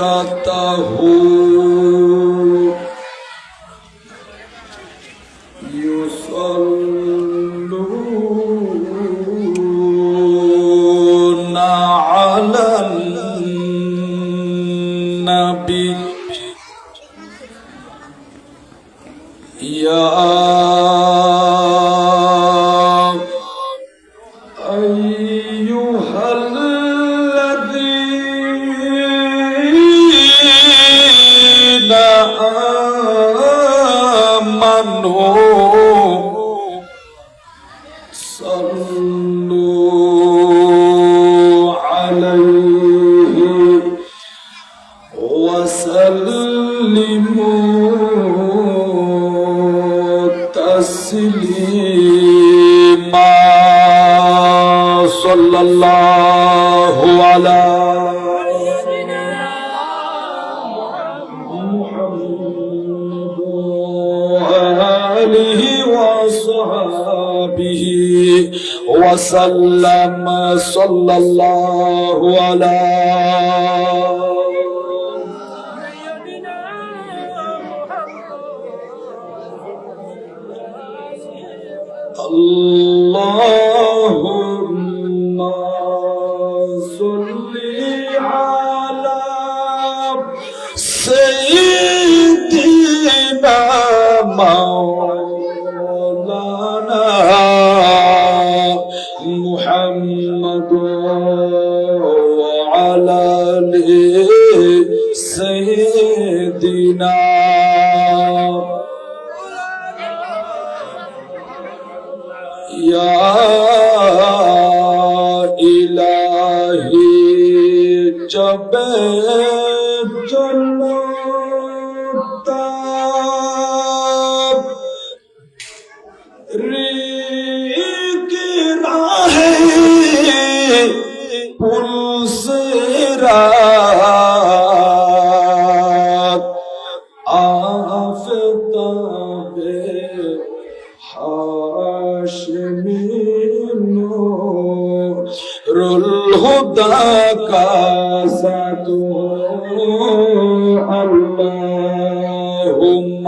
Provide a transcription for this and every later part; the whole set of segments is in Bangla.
وملائكته يصلون على النبي يا أيها الذين آمنوا صلوا عليه وسلموا تسليما صلى الله على محمد وآله وصحبه وسلم صلى الله على اللهم صل على سيدنا مولانا محمد وعلى آل سيدنا يا إلهي جب جنت ریگ راہ پل صراط آفتاب ہاشمی نور الہدی کا ذات اللہم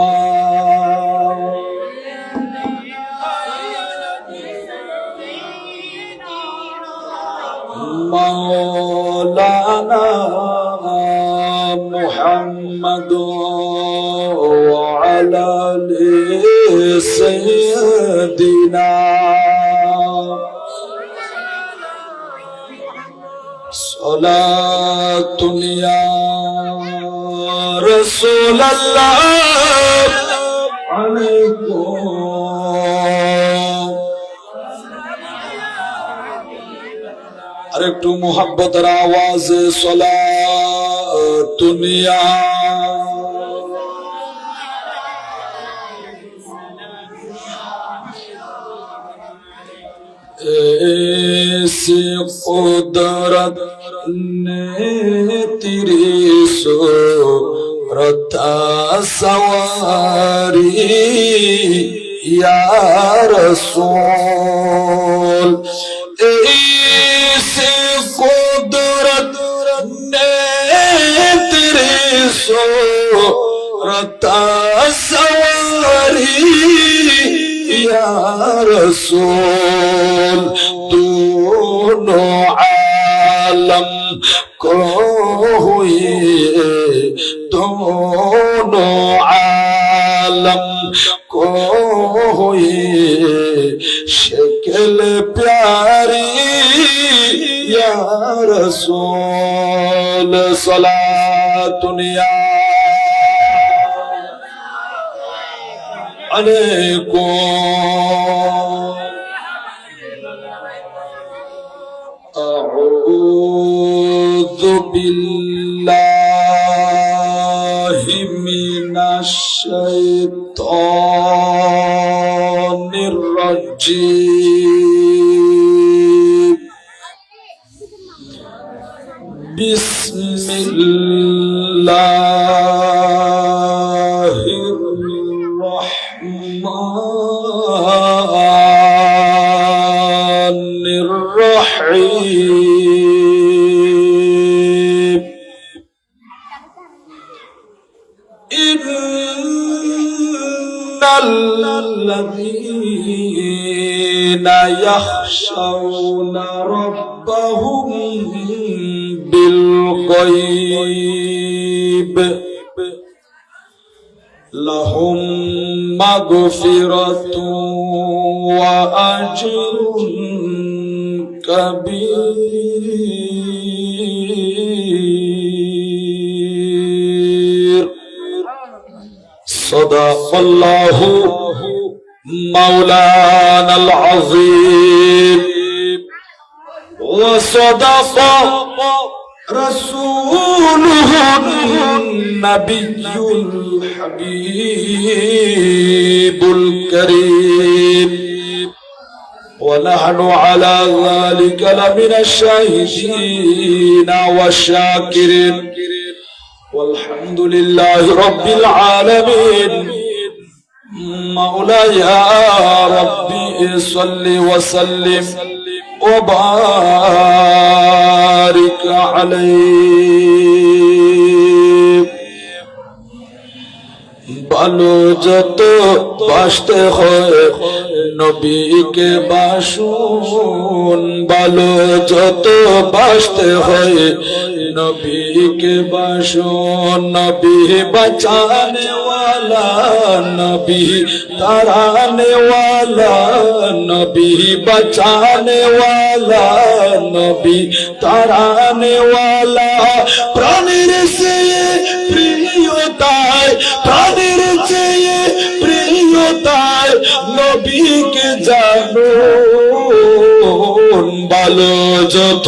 مولانا محمد وعلى آل سيدنا صلاة يا رسول الله عليكم আর একটু মুহাব্বতের আওয়াজে সালাতুন ইয়া ऐसी कुदरत ने तेरी सूरत सवारी या रसूल ऐसी कुदरत ने तेरी सूरत सवारी या रसूल दोनों आलम को हुए दोनों आलम को हुए शक्ल प्यारी या रसूल सलातुन या अलैकुम अऊज़ु बिल्लाहि मिनश शैतानिर रजीम बिस्मिल्लाहिर रहमानिर الرعيم إن الذين يخشون ربهم بالغيب لهم مغفرة وأجر كبير صدق الله مولانا العظيم وصدق رسوله النبي الحبيب الكريم ونحن على ذلك لمن الشاهدين والشاكرين والحمد لله رب العالمين مولاي يا ربي صل وسلم وبارك عليه ভালো যত বাসতে হয় নবীকে বাসুন ভালো যত বাসতে হয় নবীকে বাসুন নবী বাঁচানে ওয়ালা নবী তারানে ওয়ালা নবী বাঁচানে ওয়ালা নবী তারানে ওয়ালা প্রাণের সে প্রিয়তায় প্রাণের চেয়ে প্রিয়তায় নবীকে জানো ভালো যত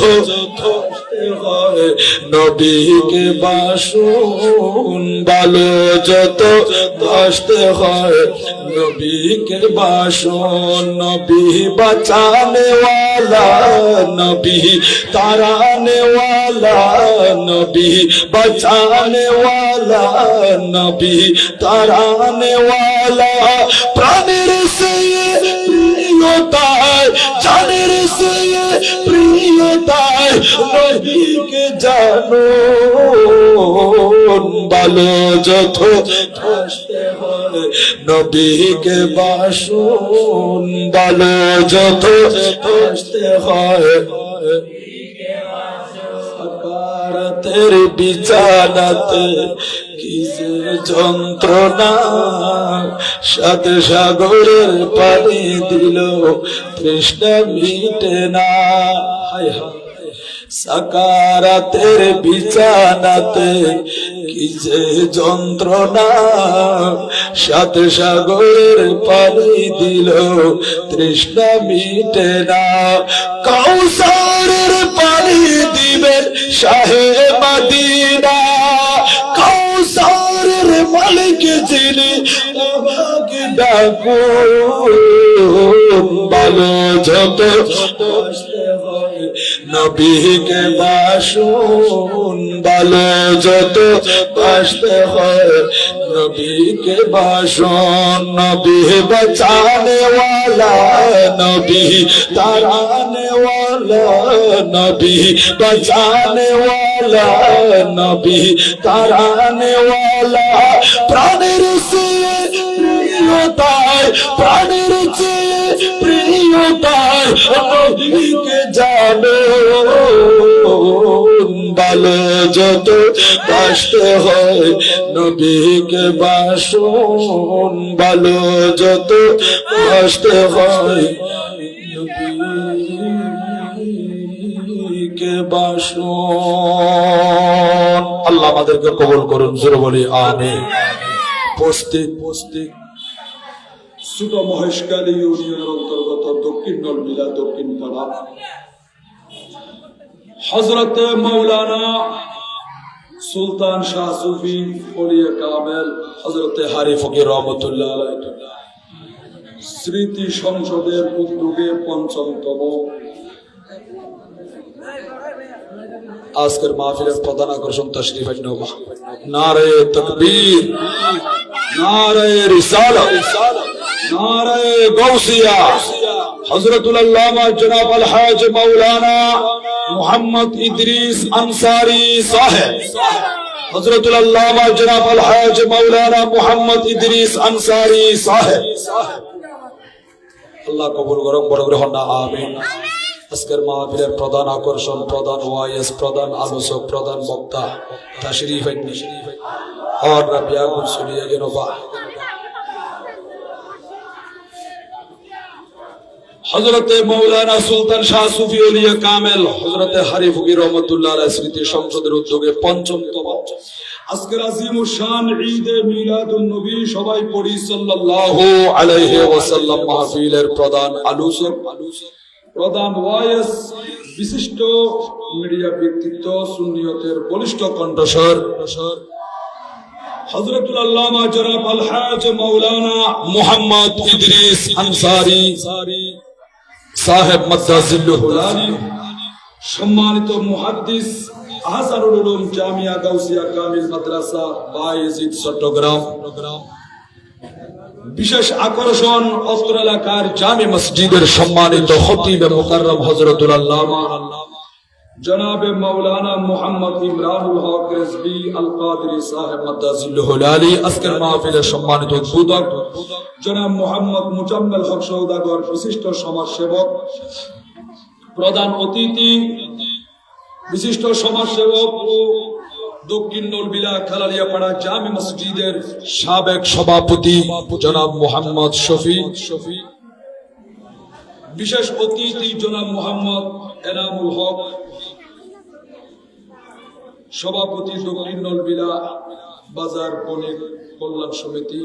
নবীকে বাসুন ভালো যত কষ্টে হয় নবীকে বাসুন নবী বাঁচানে ওয়ালা নবী তারানে ওয়ালা নবী বাঁচানে ওয়ালা নবী তারানে ওয়ালা প্রাণের সে প্রিয়তায় জানের সে প্রিয়তায় নবীকে জানো ভালো যত কষ্টে হয় নবীকে বাসুন ভালো যত কষ্টে হয় সাকারাতের বিছানাতে কি যে যন্ত্রণা সাত সাগরের পানি দিল তৃষ্ণা মিটে না সাকারাতের বিছানাতে কি যে যন্ত্রণা সাত সাগরের পানি দিল তৃষ্ণা মিটে না কাউসারের পানি দিবেন শাহে মদিনা কাউসারের মালিক যিনি তোমাকে ডাকুন ভালো যত নবীকে বাসুন ভালো যত বাসতে হয় নবীকে বাসুন নবী বাঁচানে ওয়ালা নবী তারানে ওয়ালা নবী বাঁচানে ওয়ালা নবী তারানে ওয়ালা প্রাণের চেয়ে প্রিয়তায় প্রাণের চেয়ে প্রিয়তায় নবীকে জানো ভালো যত বাসতে হয় নবীকে বাসুন ভালো যত বাসতে হয় নবীকে বাসুন আল্লাহ আমাদেরকে কবুল করুন জোরে বলি আমিন উপস্থিত ছোট মহেশখালী ইউনিয়নের অন্তর্গত দক্ষিণ নলমিলা দক্ষিণ পাড়া হযরত মাওলানা সুলতান শাহ সুফি ওলিয়ে কামেল হযরত হারি ফকির রহমাতুল্লাহ আলাইহি স্মৃতি সংসদের উদ্যোগে ৫ম আজকের মাহফিলের প্রধান আকর্ষণ তাশরীফ আনবা নারে তাকবীর নারে রিসালাত নারে গাউসিয়া হযরতুল আল্লামা জনাব আল-হাজ মাওলানা মুহাম্মদ ইদ্রিস আনসারী সাহেব, হযরতুল আল্লামা জনাব আল-হাজ মাওলানা মুহাম্মদ ইদ্রিস আনসারী সাহেব। আল্লাহ কবুল করুন, বড় গ্রহণ না আমিন। আজকের মাহফিলের প্রধান আকর্ষণ, প্রধান ওয়াইজ, প্রধান আলোচক, প্রধান বক্তা তাশরীফ আননি और रबिया को सुनिए गिनोबा हजरत मौलाना सुल्तान शाह सूफी औलिया कामिल हजरत हरी फकीर रहमतुल्लाह अलैहि स्मृति সংসদের উদ্যোগে পঞ্চমতম আজকের আজিম শান ঈদ এ মিলাদুন নবী সবাই পড়ি সাল্লাল্লাহু আলাইহি ওয়াসাল্লাম মাহফিলের প্রধান আলোচক, প্রধান ওয়াইজ, বিশিষ্ট মিডিয়া ব্যক্তিত্ব, সুন্নিয়তের বলিষ্ঠ কণ্ঠস্বর হযরতুল আল্লামা জনাব আল-হাজ মাওলানা মুহাম্মদ ইদ্রিস আনসারী সাহেব মাদ্দাজিল্লুহুল আলী, সম্মানিত মুহাদ্দিস, আহসানুল উলুম জামিয়া গাউসিয়া কামিল মাদ্রাসা বায়েজিদ চট্টগ্রাম। বিশেষ আকর্ষণ অত্র এলাকার জামি মসজিদের সম্মানিত খতিব মুকাররম হযরতুল আল্লামা জনাবে মাওলানা মুহাম্মদ ইমরানুল হক রিজভী আল কাদরি সাহেব মাদ্দাজিল্লুহুল আলী। আজকের মাহফিলের সম্মানিত উদ্বোধক জনাব মুহাম্মদ মুজাম্মেল হক সওদাগর, বিশিষ্ট সমাজসেবক, প্রধান অতিথি বিশিষ্ট সমাজসেবক ও দক্ষিণ নলবিলা খালালিয়াপাড়া জামি মসজিদের সাবেক সভাপতি জনাব মুহাম্মদ শফি, বিশেষ অতিথি জনাব মুহাম্মদ এনামুল হক, সভাপতি দক্ষিণ নলবিলা বাজার বণিক কল্যাণ সমিতি,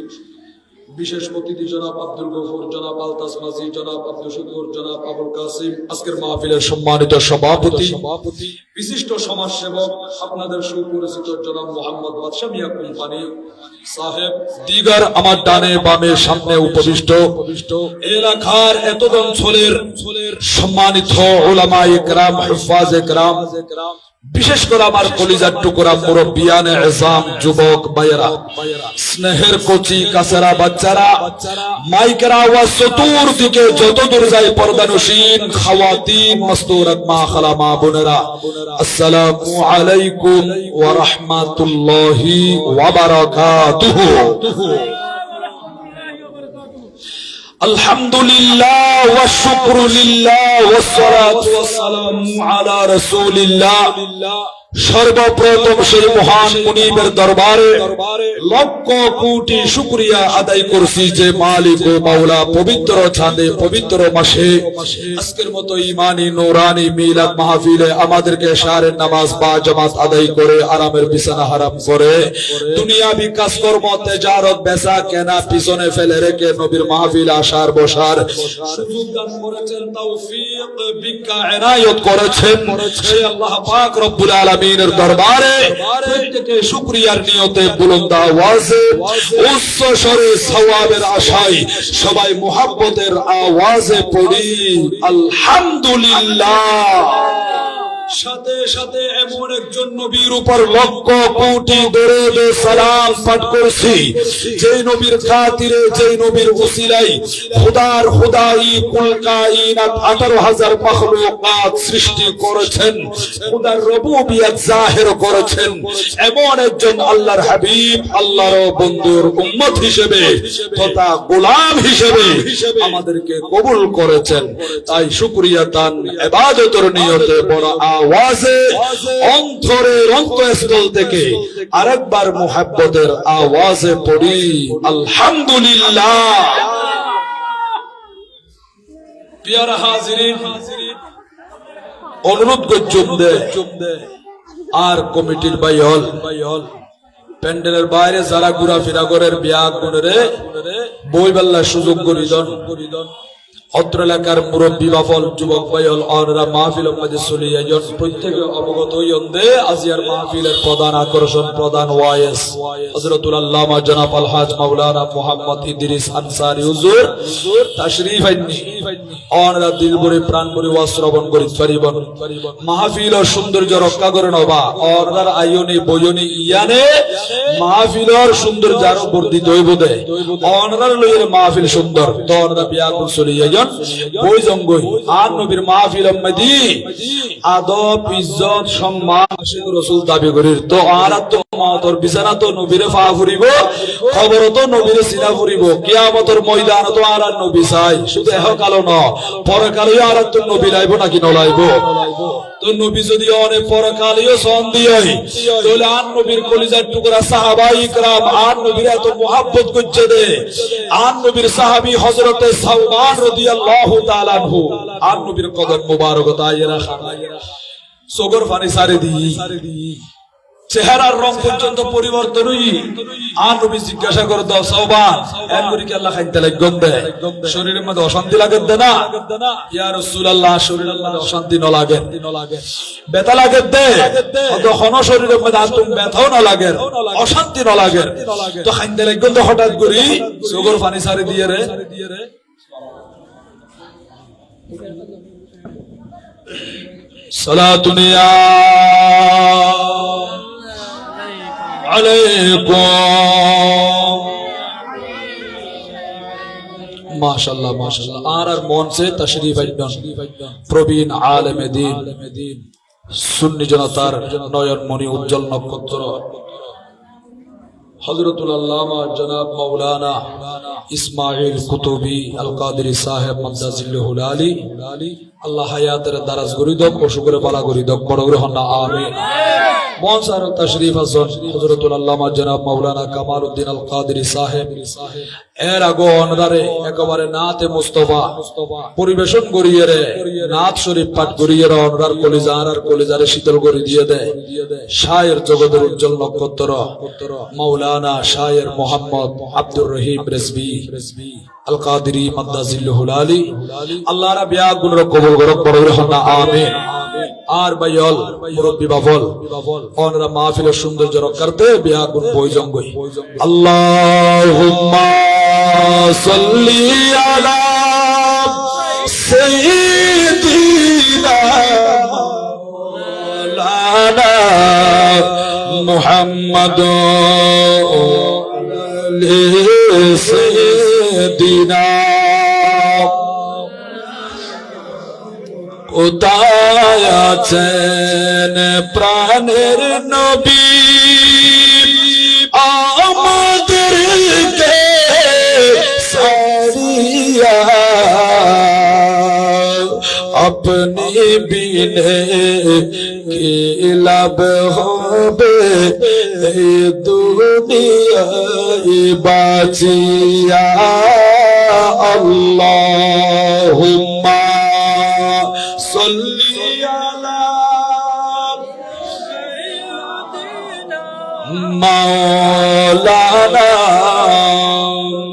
বিশেষ অতিথি জনাব আব্দুল গফুর, জনাব আলতাস মাঝি, জনাব আব্দুল শুকুর, জনাব আবুল কাসিম। আজকের মাহফিলের সম্মানিত সভাপতি, বিশিষ্ট সমাজসেবক, আপনাদের সুপরিচিত জনাব মোহাম্মদ বাদশা মিয়া কোম্পানি সাহেব, দিগার আমার ডানে বামে সামনে উপবিষ্ট এলাকার এতদ অঞ্চলের সম্মানিত উলামায়ে কেরাম, হুফাজে কেরাম, বিশেষ করে আমার কলিজার টুকরা মুরব্বিয়ানে এজাম, যুবক ভাইয়েরা, স্নেহের কচি কাছেরা বাচ্চারা, মাইকের আওয়াজ চতুর্দিকে যতদূর যায় পর্দানশীন খাওয়াতিন, মস্তুরাত মা খালা মা বোনেরা, আসসালামু আলাইকুম ওয়া রাহমাতুল্লাহি ওয়া বারাকাতুহু। আলহামদুলিল্লাহ ওয়া শুকরু লিল্লাহ ওয়াস সালাতু ওয়াস সালামু আলা রাসূলিল্লাহ। সর্বপ্রথম সেই মহান মুনিবের দরবারে লক্ষ কোটি শুকরিয়া আদায় করছি যে মালিক ও মাওলা পবিত্র চাঁদে পবিত্র মাসে আজকের মতো ঈমানি নূরানি মিলাদ মাহফিলে আমাদেরকে শারের নামাজ বা জামাত আদায় করে আরামের বিছানা হারাম করে দুনিয়াবি কাজকর্ম তেজারত বেচা কেনা পিছনে ফেলে রেখে নবীর মাহফিল আসার বসার সুযোগ দান করেছেন, তৌফিক বিকা ইনায়াত করেছেন। সেই আল্লাহ পাক রব্বুল আলামিন দরবারে প্রত্যেকে শুকরিয়ার নিয়তে বুলন্দ আওয়াজে উচ্চ স্বরে সওয়াবের আশায় সবাই মুহাব্বতের আওয়াজে পড়ি আলহামদুলিল্লাহ। সাথে সাথে এমন একজন নবীর উপর লক্ষ কোটি দরুদ ও সালাম পাঠ করছি যেই নবীর খাতিরে, যেই নবীর ওসিলায় খোদার খোদাই কুল কায়নাত 18,000 মাখলুকাত সৃষ্টি করেছেন, খোদার রুবুবিয়ত জাহির করেছেন। এমন একজন আল্লাহর হাবিব, আল্লাহর বন্ধুর উম্মত হিসেবে তথা গোলাম হিসেবে আমাদেরকে কবুল করেছেন। তাই শুকরিয়া দান ইবাদতের নিয়তে বড় আওয়াজে অন্তরের অন্তঃস্থল থেকে আরেকবার মুহাব্বতের আওয়াজে পড়ি আলহামদুলিল্লাহ। প্রিয় হাজিরিন, অনুরোধ করছি আর কমিটির ভাইহল প্যান্ডেলের বাইরে যারা ঘোরাফেরা করেন বিয়া করে বই বেল্লার সুযোগ করিদন। অত্র এলাকার মুরব্বী বাফল যুবক ভাইহল অনরা মাহফিল মাঝে চলে যাইজন, প্রত্যেকে অবগত হইন দে আজিয়ার মাহফিলের প্রধান আকর্ষণ, প্রধান ওয়াইজ হযরতুল আল্লামা জনাব আল-হাজ মাওলানা মুহাম্মদ ইদ্রিস আনসারী হুজুর তাশরীফ আননি অনরা দিল ভরে প্রাণ ভরে ওয়াজ শ্রবণ করি পারিবন মাহফিল সৌন্দর্য রক্ষা করে নবা অনরার আয়নে বয়নে ইয়ানে মাহফিলর সৌন্দর্য আরো বর্ধিত হইব দে অনরার লইয়ের মাহফিল সুন্দর তো অনরা বিয়াকুল চলিয়াজন বই জঙ্গই আর নবীর মাহফিল মদি আদব ইজ্জত সম্মান আশিক রাসূল দাবি করির তো আর তো মাওতর বিছানা তো নবীরে ফা ফুরিব খবর তো নবীরে সিনা ফুরিব কিয়ামতের ময়দান তো আর নবী চাই শুধু এহকালো ন পরকালেও আর তো নবী লাইব নাকি নলাইব তো নবী যদি অনেক পরকালেও সন দিয়ে তাহলে আর নবীর কলিজার টুকরা সাহাবায়ে ইকরাম আর নবীর এত মুহাব্বত করছে দে আর নবীর সাহাবী হযরতে সাওবান রাদিয়াল্লাহু তাআলা আনহু আর নবীর কদম মুবারক তায়ে রাখা সগর ফানি সারে দি চেহারার রং পর্যন্ত পরিবর্তন হই আর নবী জিজ্ঞাসা করে দাও সাওবান এর করি কি আল্লাহ খাইতে লাগন দে শরীরের মধ্যে অশান্তি লাগে না ইয়া রাসূলুল্লাহ শরীরের মধ্যে অশান্তি ন লাগে ব্যথা লাগে দে তখন শরীরের মধ্যে আতুম ব্যথাও না লাগে অশান্তি ন লাগে তো খাইতে লাগন তো হঠাৎ করি সগর পানি সারি দিয়ে রে সালাতুনিয়া আলাইকুম মাশাআল্লাহ মাশাআল্লাহ আর মন সে তশরীফ আইদান প্রবীণ আলেমে দ্বীন সুন্নি জনতার নয়ন মনি উজ্জ্বল নক্ষত্র হযরতুল আল্লামা জনাব মাওলানা ইসমাইল কুতুবী আল কাদেরী সাহেব মাদ্দাজিল্লাহুল আলী আল্লাহ হায়াতের দারাজ গরি দক ও শুকরে বালা গরি দক বড় গ্রহণ না আমিন মনসার তশরীফ হাসান হযরতুল আল্লামা জনাব মাওলানা কামালউদ্দিন আল কাদেরী সাহেব এর আগো অনদারে একেবারে নাতে মুস্তাফা পরিবেশন করিয়ে রে নাত শরীফ পাঠ করিয়ে রে অনদার কলিজার আর কলিজারে শীতল করে দিয়ে দেয় শায়ের জগতের উজ্জ্বল নক্ষত্র মাওলানা শায়ের মোহাম্মদ আব্দুর রহিম রেজভী আল কাদেরী মাদ্দাজিল্লাহুল আলী আল্লাহ রা বিয়া গুণ কবুল করক বড় গ্রহণ না আমিন আর বাইল মুরব্বি বাবল অনরা মাহফিলের সৌন্দর্য রক্ষার্থে বিয়া গুণ বই জঙ্গই আল্লাহুম্মা সাল্লি আলা সাইয়্যিদিনা মাওলানা মুহাম্মদ সাইয়্যিদিনা কোথায় আছেন প্রাণের নবী আমাদেরকে সারিয়া আপনি বিনে কি লাভ হবে এই দুনিয়ায় বাঁচিয়া আল্লাহুম্মা সাল্লি আলা মাওলানা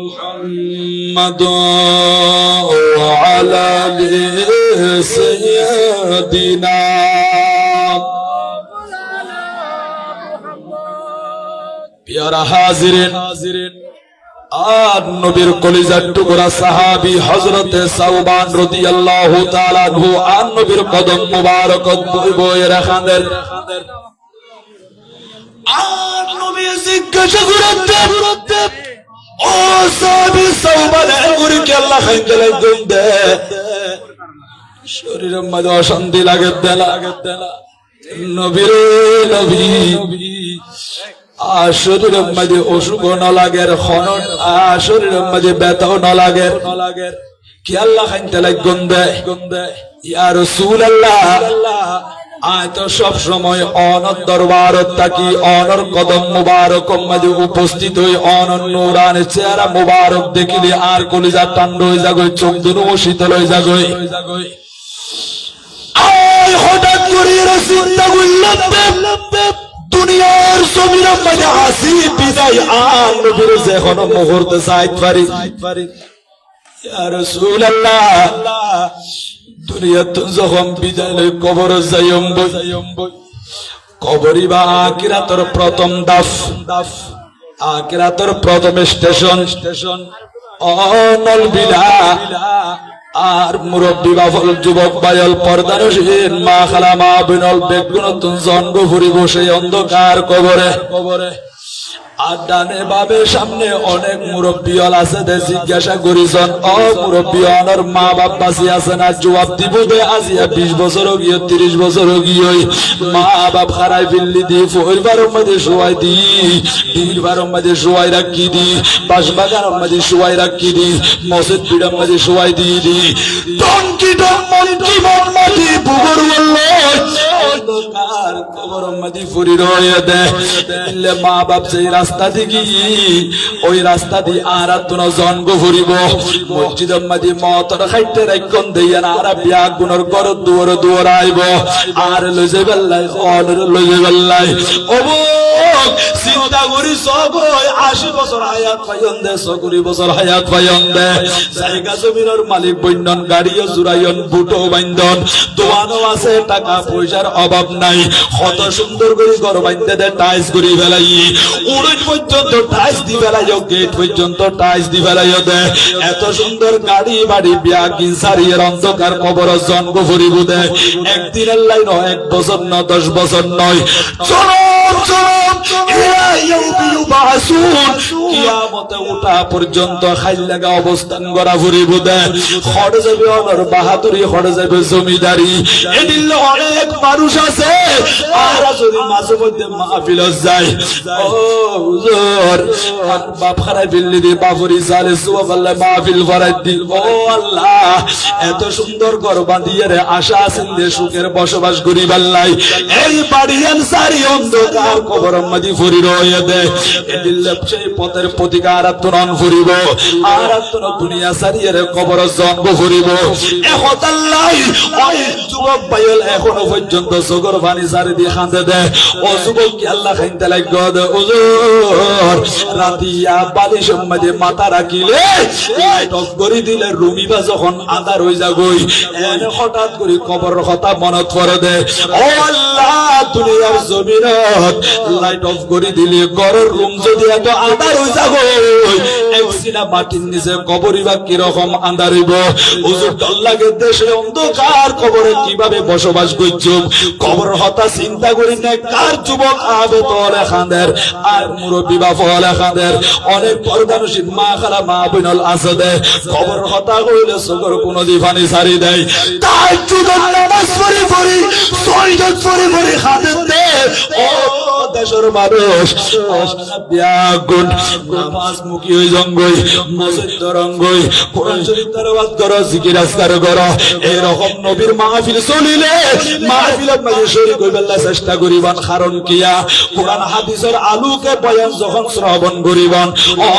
মুহাম্মদ ওয়া আলা আলি সাইয়্যিদিনা প্যারা হাজিরিন আর নবীর কলিজার টুকরা সাহাবী হযরতে সাওবান রাদিয়াল্লাহু তাআলা আনহু আর নবীর কদম মুবারক বয়ে রাখাদের আর নবী জিজ্ঞাসা করতে ও সাহাবী সাওবান এর কি আল্লাহ খাইতে লাগন দে শরীরের মধ্যে অশান্তি লাগে দেলা নবীর নবী শরীরের মধ্যে অসুখ ন লাগে শরীরের মধ্যে ব্যথাও ন লাগে কি আল্লাহ খাইতে লাগন দে ইয়া রাসূলুল্লাহ আয় তো সব সময় অনর দরবারত থাকি অনর কদম মুবারক মধ্যে উপস্থিত হই অনর নূরানি চেহারা মুবারক দেখিলে আর কলিজা ঠান্ডা হয়ে যাগই চোখ দুনো শীতল হয়ে যাগই আয় হঠাৎ করে চিন্তা করলাম দুনিয়ার জমিনের মধ্যে হাসি বিদায় আর নবীর যখন মুহূর্তে যাইতে পারি ইয়া রাসূলুল্লাহ দুনিয়াতে যখন বিদায় লই কবর যাইম কবরই বা আখিরাতের প্রথম দাফ আখিরাতের প্রথম স্টেশন অনল বিলা আর মুরব্বী বাফল যুবক বায়ল পর্দারসীন মা খালা মা বিনল বেগুন নতুন জন্ম ফুরিব সেই অন্ধকার কবরে আর ডানে বাবে সামনে অনেক মুরব্বীল আছে দে জিজ্ঞাসা করিছন ও মুরব্বী অনর মা বাপ বাঁচি আছে না জবাব দিব দে আজিয়া 20 বছর গিয়ে 30 বছর গিয়ে মা বাপ খারাই বিল্লি দি পরিবারের মধ্যে শোয়াই দি দিলবারের মধ্যে শোয়াই রাখি দি বাসবাগানের মধ্যে শোয়াই রাখি দি মসজিদ পিড়ার মধ্যে শোয়াই দি টনকি টন মনকি মন মাটি বুবর বললো অন্ধকার কবরের মধ্যে ফুরি রয়ে দে মা বাপ সেই রাস্তা দিকে ওই রাস্তা দিয়ে আর তোর জন্ম ফুরিব মসজিদের মধ্যে মতর খাইতে রাখন দিয়ে আর বিয়া গুণর ঘর দুয়ার আইব আর লজে বেল্লাই লজে বেল্লাই চিন্তা করি সব 80 বছর হায়াত পাইন দে 120 বছর হায়াত পাইন দে জায়গা জমিনের মালিক বন্ধন গাড়িও জুড়াইন বুটো বান্ধন দোয়ানো আছে টাকা পয়সার অভাব নাই কত সুন্দর করে ঘর বাঁধতে দে টাইস করি ফেলাই উড়ন পর্যন্ত টাইস দি ফেলাই গেট পর্যন্ত টাইস দি ফেলাই দে এত সুন্দর গাড়ি বাড়ি বিয়া গিনসারির অন্ধকার কবর জন্ম ফুরিব দে একদিনের লাইন 1 বছর না 10 বছর নয় চলো কিয়ামতে উঠা পর্যন্ত খাইল লাগা অবস্থান করা ফুরিব দে হড় যাবে অনর বাহাদুরি হড় যাবে জমিদারি এদিন অনেক মানুষ আছে আর যদি মাঝে মধ্যে মাহফিল যায় ও হুজুর বাপ খারাই বিল্লি দি বাবুরি সালে সুবহানাল্লাহ মাহফিল ফরাই দি ও আল্লাহ এত সুন্দর ঘর বাঁধিয়ে রে আশা আছেন দে সুখের বসবাস করি বাল্লাই এই বাড়িয়ান সারি অন্ধকার কবরের মধ্যে ফুরি রয়ে দে এদিন সেই পথের প্রতিকার আত্মরণ ফুরিব আর আত্মর দুনিয়া সারিয়ে রে কবর জন্ম ফুরিব এখন আল্লাহ ওই যুবক ভাইল এখনো পর্যন্ত সগর পানি সারি দিয়ে কাঁদে দে ও যুবক কি আল্লাহ খাইতে লাগবে দে হুজুর রাতিয়া বালিশের মধ্যে মাথা রাখিলে লাইট অফ করে দিলে রুমিবা যখন আঁধার হয়ে যাগই এনে হঠাৎ করে কবরের কথা মনত পড়ে দে ও আল্লাহ দুনিয়ার জমিনত লাইট অফ করে দিলে ঘরের রুম যদি এত আঁধার হয়ে যাগই এক সিনা মাটির নিচে কবরিবা কি রকম আঁধার হইব হুজুর ডর লাগে দেশে অন্ধকার কবরে কিভাবে বসবাস করছুম কবরের কথা চিন্তা করি না কার যুবক আবে তোলে খাঁদের আর মুরব্বী বাপলে খাঁদের অনেক পর্দানুশীল মা খালা মা বিনল আছে দে কবরের কথা কইলে সগর কোন দিফানি সারি দেয় তাই যুগত নামাজ পড়ি পড়ি সৈয়দ পড়ি পড়ি খাঁদের দে ও দেশের মানুষ ব্যাগুন নামাজ মুখী হই জঙ্গই মসজিদ রঙ্গই কোরআন শরীফ তেলাওয়াত করো জিকির আজকার করো এরকম নবীর মাহফিল চলিলে মাহফিলের মাঝে শরীক হইবার চেষ্টা করিবান কারণ কিয়া কোরআন হাদিসের আলোকে বয়ান যখন শ্রবণ করিবান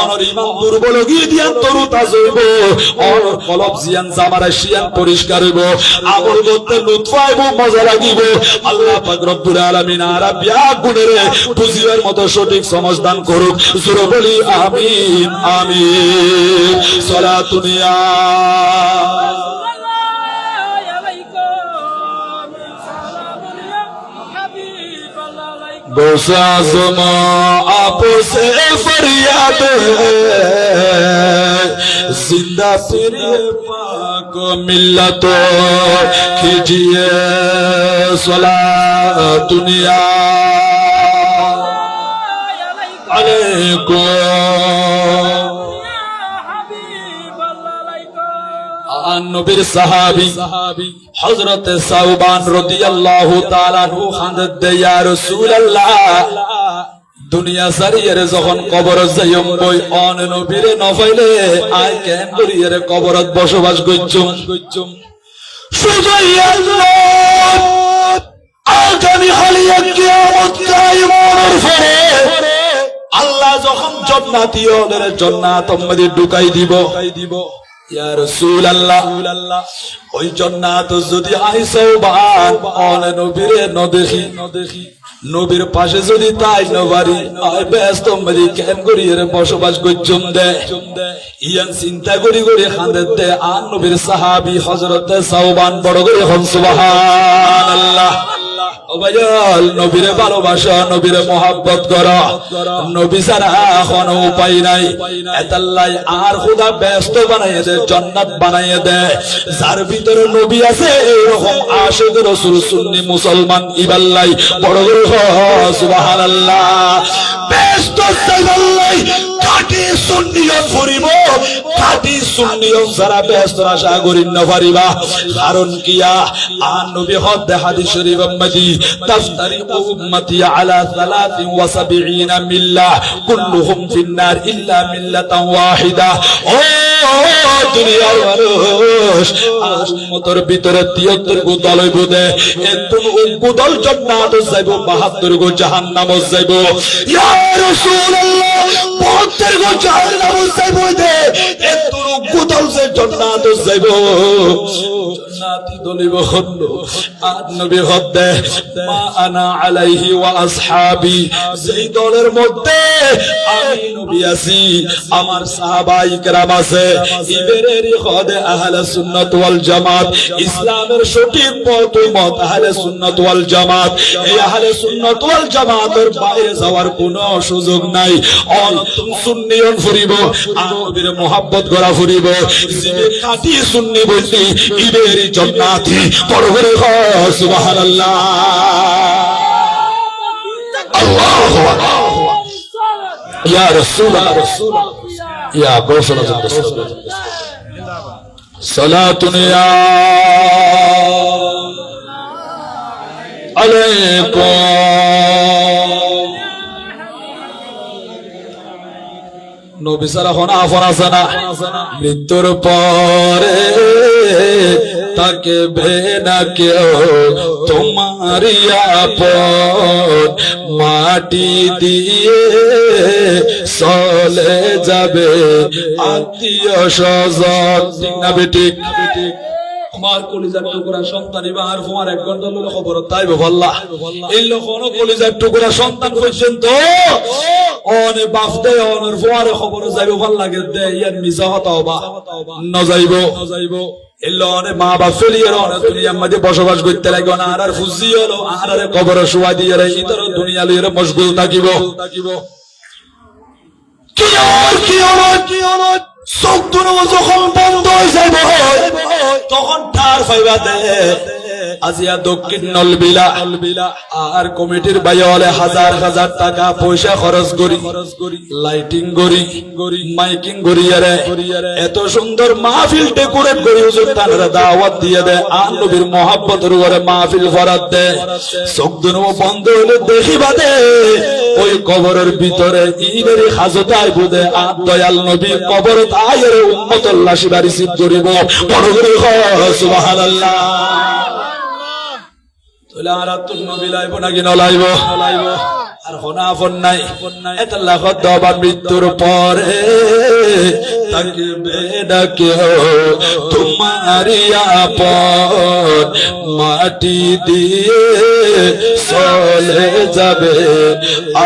অনর ইমান দুর্বল গিয়ে দিয়া তরুতা জইব অনর কলব জিয়ান জামারা শিয়ান পরিষ্কার হইব আমল করতে লুৎফ আইব মজা লাগিব আল্লাহ পাক রব্বুল আলামিন আর ব্যাগুনের বুঝিবার মতো সঠিক সমাজদান করুক জোরে বলি আমিন আমিন সালাতুনিয়া बोसा जुमा आपसे फरियाद है जिंदा फिर पाक मिल्लत कीजिए सलात दुनिया अलैकुम নবীর সাহাবী হযরত সাওবান রাদিয়াল্লাহু তাআলা আনহু খানদ দে ইয়া রাসূলুল্লাহ দুনিয়া সারিয়ে যখন কবর যাইম বই অন নবীরে নফাইলে আই কেন করিয়ে কবরত বসবাস করছুম শুধু আল্লাহ আগামী হালিয়া কিয়ামত কায়েমের পরে আল্লাহ যখন জান্নাতীয়দের জান্নাতের মধ্যে ঢুকাই দিব ইয়া রাসূলুল্লাহ ওই জান্নাত যদি আইসাওবান অন নবীরে নদেখি নবীর পাশে যদি তাই নবারি আই ব্যস্ত মরি কেন করি এর বসবাস করছুম দে ইয়ান চিন্তা করি করি খান্দে দে আর নবীর সাহাবী হযরত সাওবান বড় করে হন সুবহানাল্লাহ ও ভাইয়াল নবীরে ভালোবাসা, নবীরে মহব্বত করা, নবী ছাড়া কোনো উপায় নাই। এতাল্লাই আর খোদা ব্যস্ত বানাইয়ে দে, জান্নাত বানাইয়ে দে। যার ভিতরে নবী আছে এরকম আশিক রাসূল সুন্নি মুসলমান ইবাল্লাই বড় বড় সুবহানাল্লাহ। ব্যস্ত সাইবাল্লাই কাটি সুন্নিয়ত করিব, কাটি সুন্নিয়ত যারা ব্যস্ত আশা করি না পারিবা। কারণ কিয়া আর নবী হদ হাদিস শরীফ উম্মতি তাফতারি উম্মতি আলা 73 মিল্লাহ কুল্লুহুম ফিন্নার ইল্লা মিল্লাতান ওয়াহিদা। ও দুনিয়ার মানুষ, আর উম্মতের ভিতরে 73 গো দল হইব দে, এতন দল জান্নাত যাইব, 72 গো জাহান্নামে যাইব। ইয়া রাসূলুল্লাহ 72 গো জাহান্নামে যাইব দে, এতন গো দল যে জান্নাত যাইব। জান্নাতি দলিব হল আর নবী হদে মা আনা আলাইহি ওয়া আসহাবি, যেই দলের মধ্যে আমি নবী আছি, আমার সাহাবায়ে কেরাম আছে, ইবেরেরই হদে আহলে সুন্নাত ওয়াল জামাত, ইসলামের সঠিক পথ মত আহলে সুন্নাত ওয়াল জামাত। এই আহলে সুন্নাত ওয়াল জামাতের বাইরে যাওয়ার কোনো সুযোগ নাই। অনতুম সুন্নিয়ন ফুরিব, আর নবীর মুহাব্বত করা ফুরিব। জিবে কাটি সুন্নি বললি ইবেরি জান্নাতি বড় বড় সুবহানাল্লাহ। আল্লাহু আকবার। ইয়া রাসূলুল্লাহ ইয়া গোসলা সালাতুন ইয়া আলাইকুম। নবী সারা হনা আফন আছে না, মৃত্যুর পরে তাকে ভেনা কেউ তোমারি আপন, মাটি দিয়ে চলে যাবে আত্মীয় স্বজন। ঠিক না বেঠিক? আমার কলিজার টুকরা সন্তান আর তোমার 1 ঘন্টা হলো খবর তাই বল্লা এই লোকনো কলিজার টুকরা সন্তান পর্যন্ত অনে বাপ দে অনের ফোয়ারে খবর যাইব ভাল লাগে দে ইয়ার মিজা হতাওবা ন যাইব এলনে মা বাপ ফেলিয়ে অনে দুনিয়ার মধ্যে বসবাস করতে লাগবে না। আর ফুজি হলো আর কবর শুয়া দিয়ে রে ইতর দুনিয়া লইরে মশগুল থাকিব। কি হলো চোখ দুনো যখন বন্ধ হয়ে যাইব তখন ঠার পাইবা দে। আজিয়া দক্ষিণ নলবিলা আর কমিটির বাইরে হাজার হাজার টাকা পয়সা খরচ করি, লাইটিং করি, মাইকিং করি, এত সুন্দর মাহফিল ডেকোরেট করি, হুজুর তারা দাওয়াত দিয়ে দেয়, আর নবীর মহব্বতের উপরে মাহফিল ফরাত দেয়। চোখ দুনো বন্ধ হলে দেখিবা দে ওই কবরের ভিতরে ইবেরি হাজতায় বুদে আর দয়াল নবী কবর তায়ের উম্মতের লাশি রিসিভ করিব। বড় করে সুবহানাল্লাহ। তোলা আর তুন নবী লাইব নাকি নলাইব? আর হনা আপন নাই। এত লাখ দবার মৃত্যুর পরে তাকে বেডা কেউ তোমারি আপন, মাটি দিয়ে চলে যাবে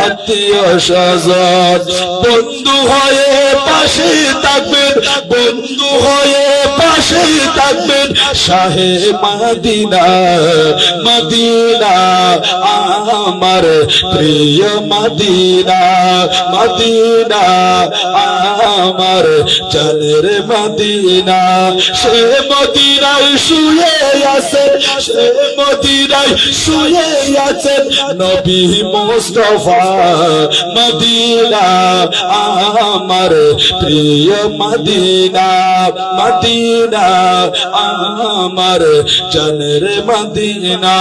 আত্মীয় স্বজন। বন্ধু হয়ে পাশে থাকবেন, বন্ধু হয়ে পাশে থাকবেন শাহে মদিনা, মদিনা আমার প্রিয় মদিনা, মদিনা আমার জানের মদিনা। সে মদিনায় শুয়ে আছেন, সে মদিনায় শুয়ে আছেন নবী মুস্তাফা, মদিনা আমার প্রিয় মদিনা, মদিনা আমার জানের মদিনা।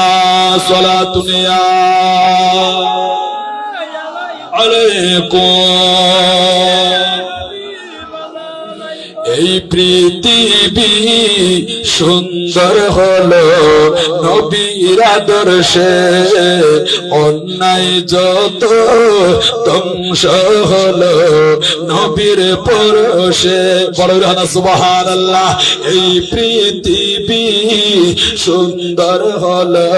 সালাতুন ইয়া আলাইকুম। এই পৃথিবী সুন্দর হলো নবীর আদর্শে, অন্যায় যত ধ্বংস হলো নবীর পরশে। বলুন সুবহানাল্লাহ। এই পৃথিবী সুন্দর হলো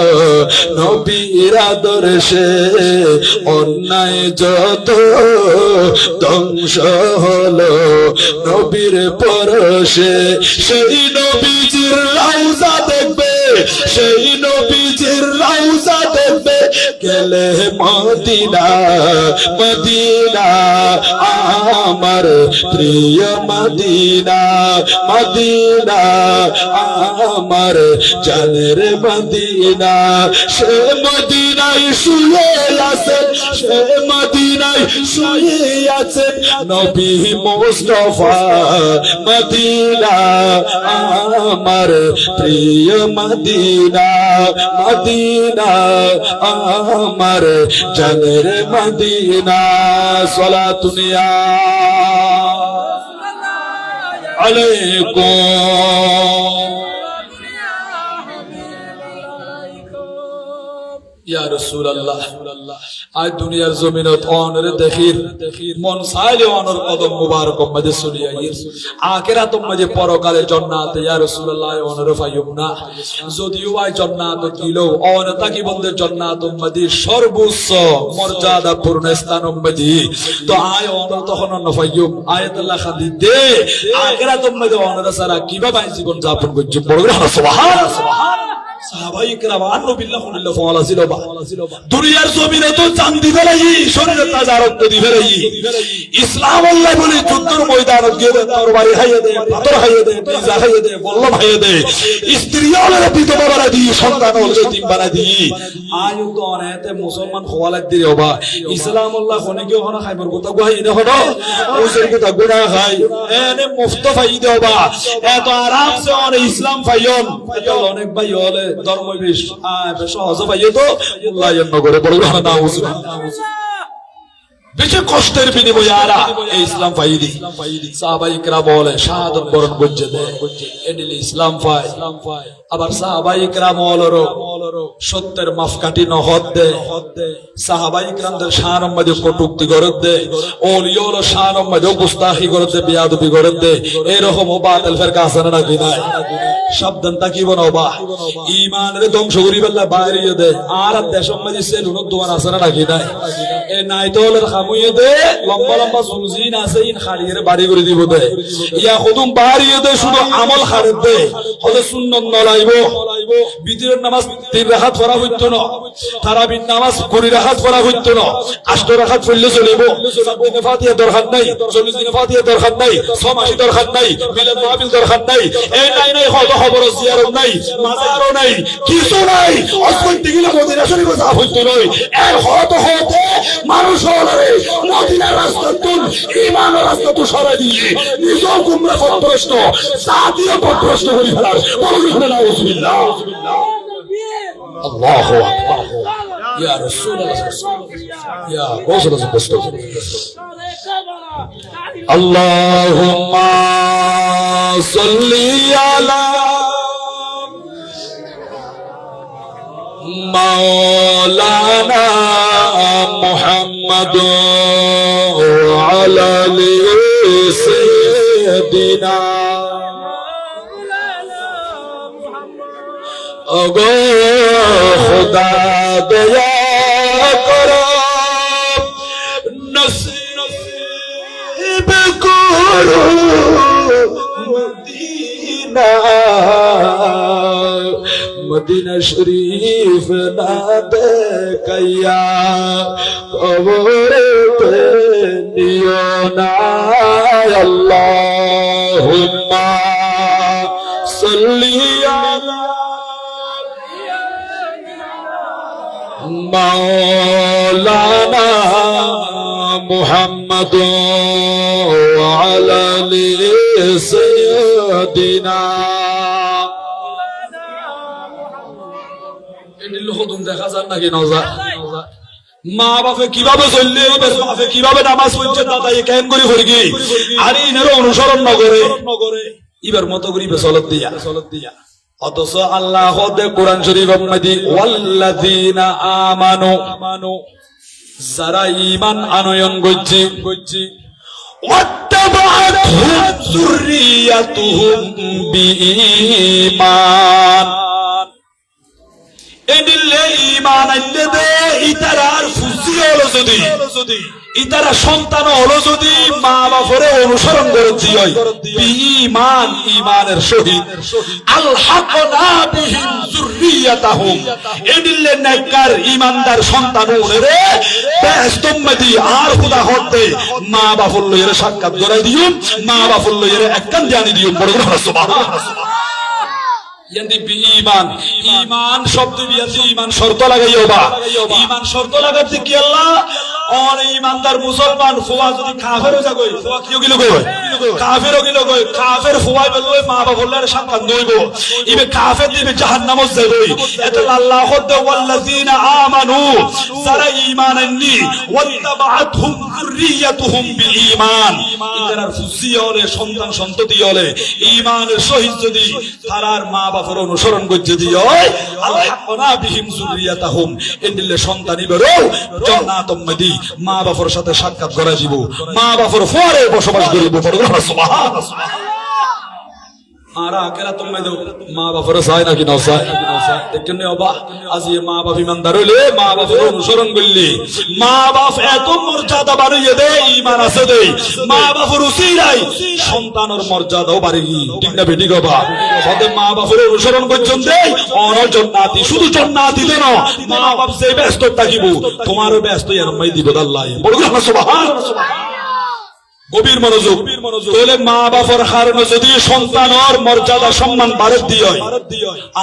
নবীর আদর্শে, অন্যায় যত ধ্বংস হলো নবীর পরশে। সেই নবীজির রওজা দেখবে, সেই নবীজির রওজা দেখবে গেলে মদিনা মদিনা আমার প্রিয় মদিনা মদিনা আমার জানের মদিনা সে মদিনায় শুয়ে আছে সে মদিনায় শুয়ে আছে নবী মুস্তাফা মদিনা আমার প্রিয় মদিনা মদিনা আমার জানের মদিনা সালাতুনিয়া আলাইকুম ইয়া রাসূলুল্লাহ আজ দুনিয়ার জমিনত অনরে দেখির মন চাইলে অনর কদম মুবারক মধ্যে চলিয়া আখিরাত মধ্যে পরকালে জান্নাত ইয়া রাসূলুল্লাহ অনরে পাইব না যদিও আই জান্নাত দিলো অন তাকি বন্ধে জান্নাত মধ্যে সর্বোচ্চ মর্যাদা পূর্ণ স্থান মধ্যে তো আই অনর তখন ন পাইব আয়াতুল্লাহ খাদি দে আখিরাত মধ্যে অনরে সারা কিভাবে জীবন যাপন করছে বড় সুবহানাল্লাহ সাহাবায়ে কেরাম আল্লাহ বিল্লাহ ফালা জিলবা দুনিয়ার জমিনে তো চাঁদি ফেলাই শরীরে তাজা রক্ত দি ফেলাই ইসলাম আল্লাহ বলে যুদ্ধের ময়দানে গিয়ে তরবারি হাইয়ে দেয় পাথর হাইয়ে দেয় পিজা হাইয়ে দেয় বল্লম হাইয়ে দেয় স্ত্রী হলে বিধবা বানা দি সন্তান হলে তিন বানা দি আয়ু তো অনেতে মুসলমান হওয়া লাগ দিও বা ইসলাম আল্লাহ কোনে কি হনা খাইবর কথা গহাই না হলো ওসের কথা গুনাহ খাই এনে মুফত ফাই দেও বা এত আরাম সে অনে ইসলাম ফাইয়ন অনেক ভাই হলে ধর্ম বেশ সহজ পাইয়ে তো মূল্যায়ন করে বড় বেশি কষ্টের বিনিময়ে আরা এই ইসলাম পাইদি সাহাবায়ে কেরাম বলে শাহাদাত বরণ করছে দে এদিলে ইসলাম পায় আবার সাহাবায়ে কেরাম বলরো সত্যের মাপকাঠি নহদ দে সাহাবায়ে কেরামদের শান মধ্যে কটূক্তি করে দে ওলিয়ল শান মধ্যে গুস্তাখি করে দে বেয়াদবি করে দে এরকম বাতিল ফিরকা আছে না কি নাই সাবধান থাকিব না বা ঈমানের ধ্বংস করি বললা বাইরে দে আর দেশের মধ্যে সেলুন দোয়ান আছে না কি নাই এ নাই তো খামুয়ে দে লম্বা লম্বা সুলজিন আছে ইন খাড়িয়ে বাড়ি করে দিব দে ইয়া খুদুম বাড়িয়ে দে শুধু আমল খাড়ে দে হলে সুন্নাত নলাইব বিতিরের নামাজ 3 রাকাত পড়া হইতো না তারাবির নামাজ 20 রাকাত পড়া হইতো না 8 রাকাত পড়লে চলিব 7 দিনে ফাতিহা দরকার নাই 40 দিনে ফাতিহা দরকার নাই 6 মাসে দরকার নাই মিলাদ মাহফিল দরকার নাই এই নাই নাই কত খবর জিয়ারত নাই মাজারও নাই কিছু নাই অস্কন দিগিলা মদিনা শরীফ যা হইতো নয় এর হতে হতে মানুষ হলে মদিনার রাস্তা তুল ঈমানের রাস্তা তো সরাই দিয়ে নিজেও গুমরা পথভ্রষ্ট জাতীয় পথভ্রষ্ট করে ফেলার বড় নাউজুবিল্লাহ আল্লাহু আকবার ইয়া রাসূলুল্লাহ ইয়া রাসূলুল্লাহ আল্লাহুম্মা সাল্লি আলা মাওলানা মুহাম্মদ আলা আলি সাইয়্যিদিনা ওগো খোদা দয়া করো নসিব করো মদিনা মদিনা শরীফ না দেখাইয়া কবরে নিও না আল্লাহুম্মা সাল্লি আলা মাওলানা মুহাম্মদ আলা আলি সাইয়্যিদিনা দেখা যান নাকি নজা মা বাপে কিভাবে চললে বাপে কিভাবে নামাজ পড়ছে দাদা কেন করে ফরগি আর ইনারও অনুসরণ নগরে এবার মতো করি চলত দিয়া অথচ আল্লাহ কোরআন শরীফ মধ্যে ওয়াল্লাযীনা আমানু যারা ঈমান আনয়ন করছে ওয়াত্তাবাআতহুম যুররিয়াতুহুম বিঈমান এদিলে ঈমান আনতে দে ইতারার ফুসি হলো যদি ইতারা সন্তান হলো যদি মা বাপরে অনুসরণ করে দিয় ঈমান ঈমানের সহিত আলহাকনা বিহিম যুররিয়াতাহুম এদিলে নেককার ঈমানদার সন্তান ওরে বেহেশতমদি আর খোদা হতে মা বাপর লইরে সাক্ষাৎ করাই দিও মা বাপর লইরে এককান জানি দিও বড় সুবহানাল্লাহ ইয়ান্দি ঈমান ঈমান শব্দ বিয়াতে ঈমান শর্ত লাগাইও বা ঈমান শর্ত লাগাতে কি আল্লাহ অন ঈমানদার মুসলমান ফুয়া যদি কাফের হয়ে যায় ফুয়া কিও গিলো কই কাফের গিলো কই কাফের ফুয়াই বলবে মা বাবা বললে সাক্ষাৎ নইব ইবে কাফের দিবে জাহান্নামে যাবে এটা আল্লাহ হদ ওয়াল্লাযিনা আমানু যারা ঈমান আননি ওয়াত্তাবাআতহুম যুররিয়াতুহুম বিঈমান ইতারার ফুসি হলে সন্তান সন্ততি হলে ঈমানের সহিত যদি তারার মা বাবার অনুসরণ করতে দিও আলহাকনা বিহিম যুররিয়াতাহুম এন্ডিলে সন্তানি বেরো জান্নাতুম মাদি মা বাবার সাথে সাক্ষাৎ করা দিব মা বাবার ফরে বসবাস করিব সুবহানাল্লাহ আরা কেরা তুমি দাও মা বাবার চাই নাকি না চাই দেখেন বাবা আজ এই মা বাপ ইমানদার হইলে মা বাবার অনুসরণ করলে মা বাপ এত মর্যাদা বাড়িয়ে দেয় ঈমান আছে দেয় মা বাবার উসিলাই সন্তানের মর্যাদাও বাড়ি ঠিক না বেটি বাবা সাথে মা বাবার অনুসরণ করছেন দেয় অনজন্নাতি শুধু জান্নাতি দেন মা বাপ যে ব্যস্ত থাকিব তোমারও ব্যস্ত এরমাই দিব আল্লাহ বড় সুবহানাল্লাহ গভীর মনোযোগ তাহলে মা বাবার কারণে যদি সন্তানের মর্যাদা সম্মান বাড়ে দিয়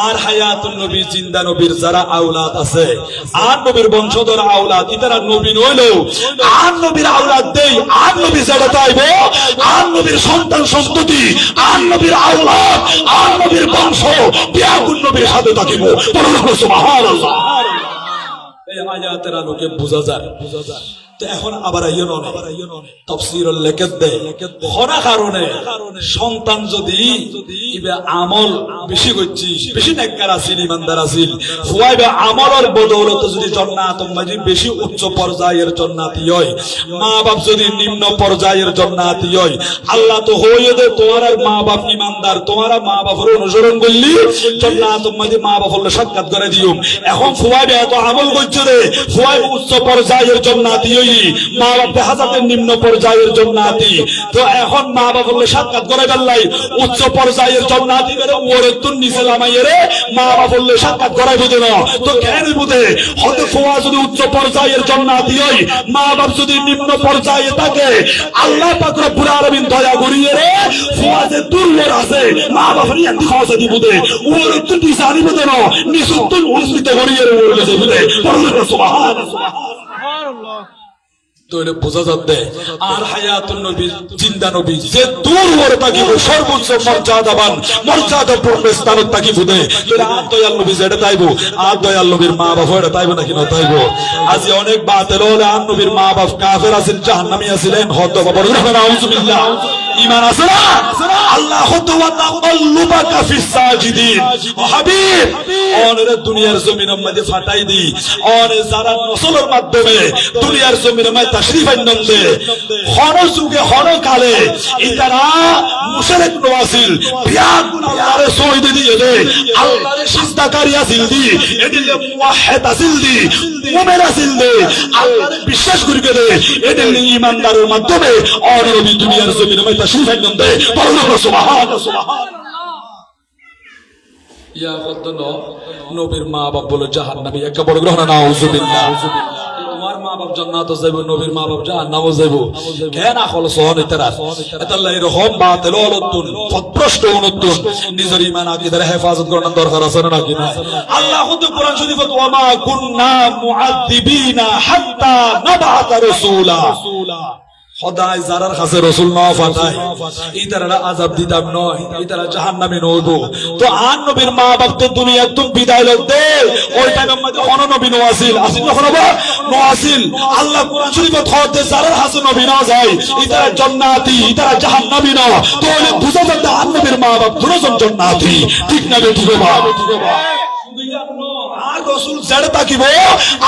আর হায়াতুন নবী জিন্দা নবীর যারা আওলাদ আছে আর নবীর বংশধর আওলাদ ইতারা নবী নইলো আর নবীর আওলাদ দেই আর নবী যারা তাইব আর নবীর সন্তান সন্ততি আর নবীর আওলাদ আর নবীর বংশ বিয়াগুন নবীর সাথে থাকিব সুবহানাল্লাহ এই আয়াতের আলোকে বোঝা যায় তো এখন আবার আইয়ো নয় তাফসীরুল লেখত দেয় হরা কারণে সন্তান যদি ইবে আমল বেশি করছি বেশি নেককার আছিল ইমানদার আছিল ফুয়াইবে আমলের বদৌলত যদি জান্নাত মাঝি বেশি উচ্চ পর্যায়ের জান্নাতি হয় মা বাপ যদি নিম্ন পর্যায়ের জান্নাতি হয় আল্লাহ তো হইয়ে দে তোমার মা বাপ ইমানদার তোমার মা বাপের অনুসরণ করলি জান্নাত মাঝি মা বাপের সাক্ষাৎ করে দিও এখন ফুয়াইবে এত আমল করছে রে ফুয়াইবে উচ্চ পর্যায়ের জান্নাতি মা বাপ হাজারের নিম্ন পর্যায়ের জান্নাতি তো এখন মা বাপ বললে সাক্ষাৎ করে গেলাই উচ্চ পর্যায়ের জান্নাতি বেরে ওরে তুন নিচে লামাইরে মা বাপ বললে সাক্ষাৎ করাই বুঝে না তো কেন বুঝে হতে ফোয়া যদি উচ্চ পর্যায়ের জান্নাতি হয় মা বাপ যদি নিম্ন পর্যায়ে থাকে আল্লাহ পাক রব্বুল আলামিন দয়া করিয়ে রে ফোয়া যে দুর্বল আছে মা বাপের এন্তি খাওয়া দি বুঝে ওরে তুন নিচে আনি বুঝে না নিচে তুন উন্নীত করিয়ে রে ওরে বুঝে সুবহানাল্লাহ তো এটা বোঝা যাচ্ছে আর হায়াতুন নবী জিন্দা নবী যে দূর ওরে থাকিব সর্বোচ্চ মর্যাদাবান মর্যাদাপূর্ণ স্থানে থাকিব দে তোরা আর দয়াল নবী যেটা তাইবো আর দয়াল নবীর মা বাপ এটা তাইবো নাকি না তাইবো আজ অনেক বাতেল হলে আর নবীর মা বাপ কাফের আছেন জাহান্নামী আছিলেন হত বাবা নাউজুবিল্লাহ ঈমান আছে না আল্লাহ ওয়া তাআল্লুবাকা ফিস সাজিদিন হাবিব অনরে দুনিয়ার জমিনের মধ্যে ফাটাই দি অনে যারা নসলের মাধ্যমে দুনিয়ার জমিনের মধ্যে তাশরীফ আনন্দে হর যুগে হর কালে ইতারা মুশরিক নওয়াসিল বিয়াগুন আল্লাহরে শহীদ দিয়ে দে আল্লাহরে সিজদাকারী আছিল দি এদিলে মুওয়াহহিদ আছিল দি মুমিন আছিল দে আল্লাহরে বিশ্বাস করিকে দে এদিলে ঈমানদারের মাধ্যমে অনবী দুনিয়ার জমিনের মধ্যে তাশরীফ আনন্দে বলো সুবহানাল্লাহ ইয়া কদ্দন নবীর মা বাপ বলে জাহান্নামী একটা বড় গ্রহণ নাউজুবিল্লাহ তোমার মা বাপ জান্নাতে যাইবো নবীর মা বাপ জাহান্নামে যাইবো কেন হল সহন ইতারা এতাল্লাহ এরকম বাতিল অলতুন পথভ্রষ্ট অনুতুন নিজের ঈমান আকীদার হেফাজত করার দরকার আছে নাকি না আল্লাহ খুদ কোরআন শরীফে ওয়া মা কুননা মুআযিবিনা হাত্তা নাবআতা রাসূলা খোদাই যারার কাছে রাসূল না পাঠায় ইতারা আযাব দিতাম নয় ইতারা জাহান্নামে নব তো আর নবীর মা বাপ তো দুনিয়া একদম বিদায় লতে ওই টাইমের মধ্যে কোন নবী নো আসিল আসিল কোন নো আসিল আল্লাহ কোরআন শরীফে খোদে যারার কাছে নবী না যায় ইতারা জান্নাতি ইতারা জাহান্নামী না তো বুঝা যায় আর নবীর মা বাপ দুজন জান্নাতি ঠিক না বেটি বাবা আর রাসূল যারা তাকিব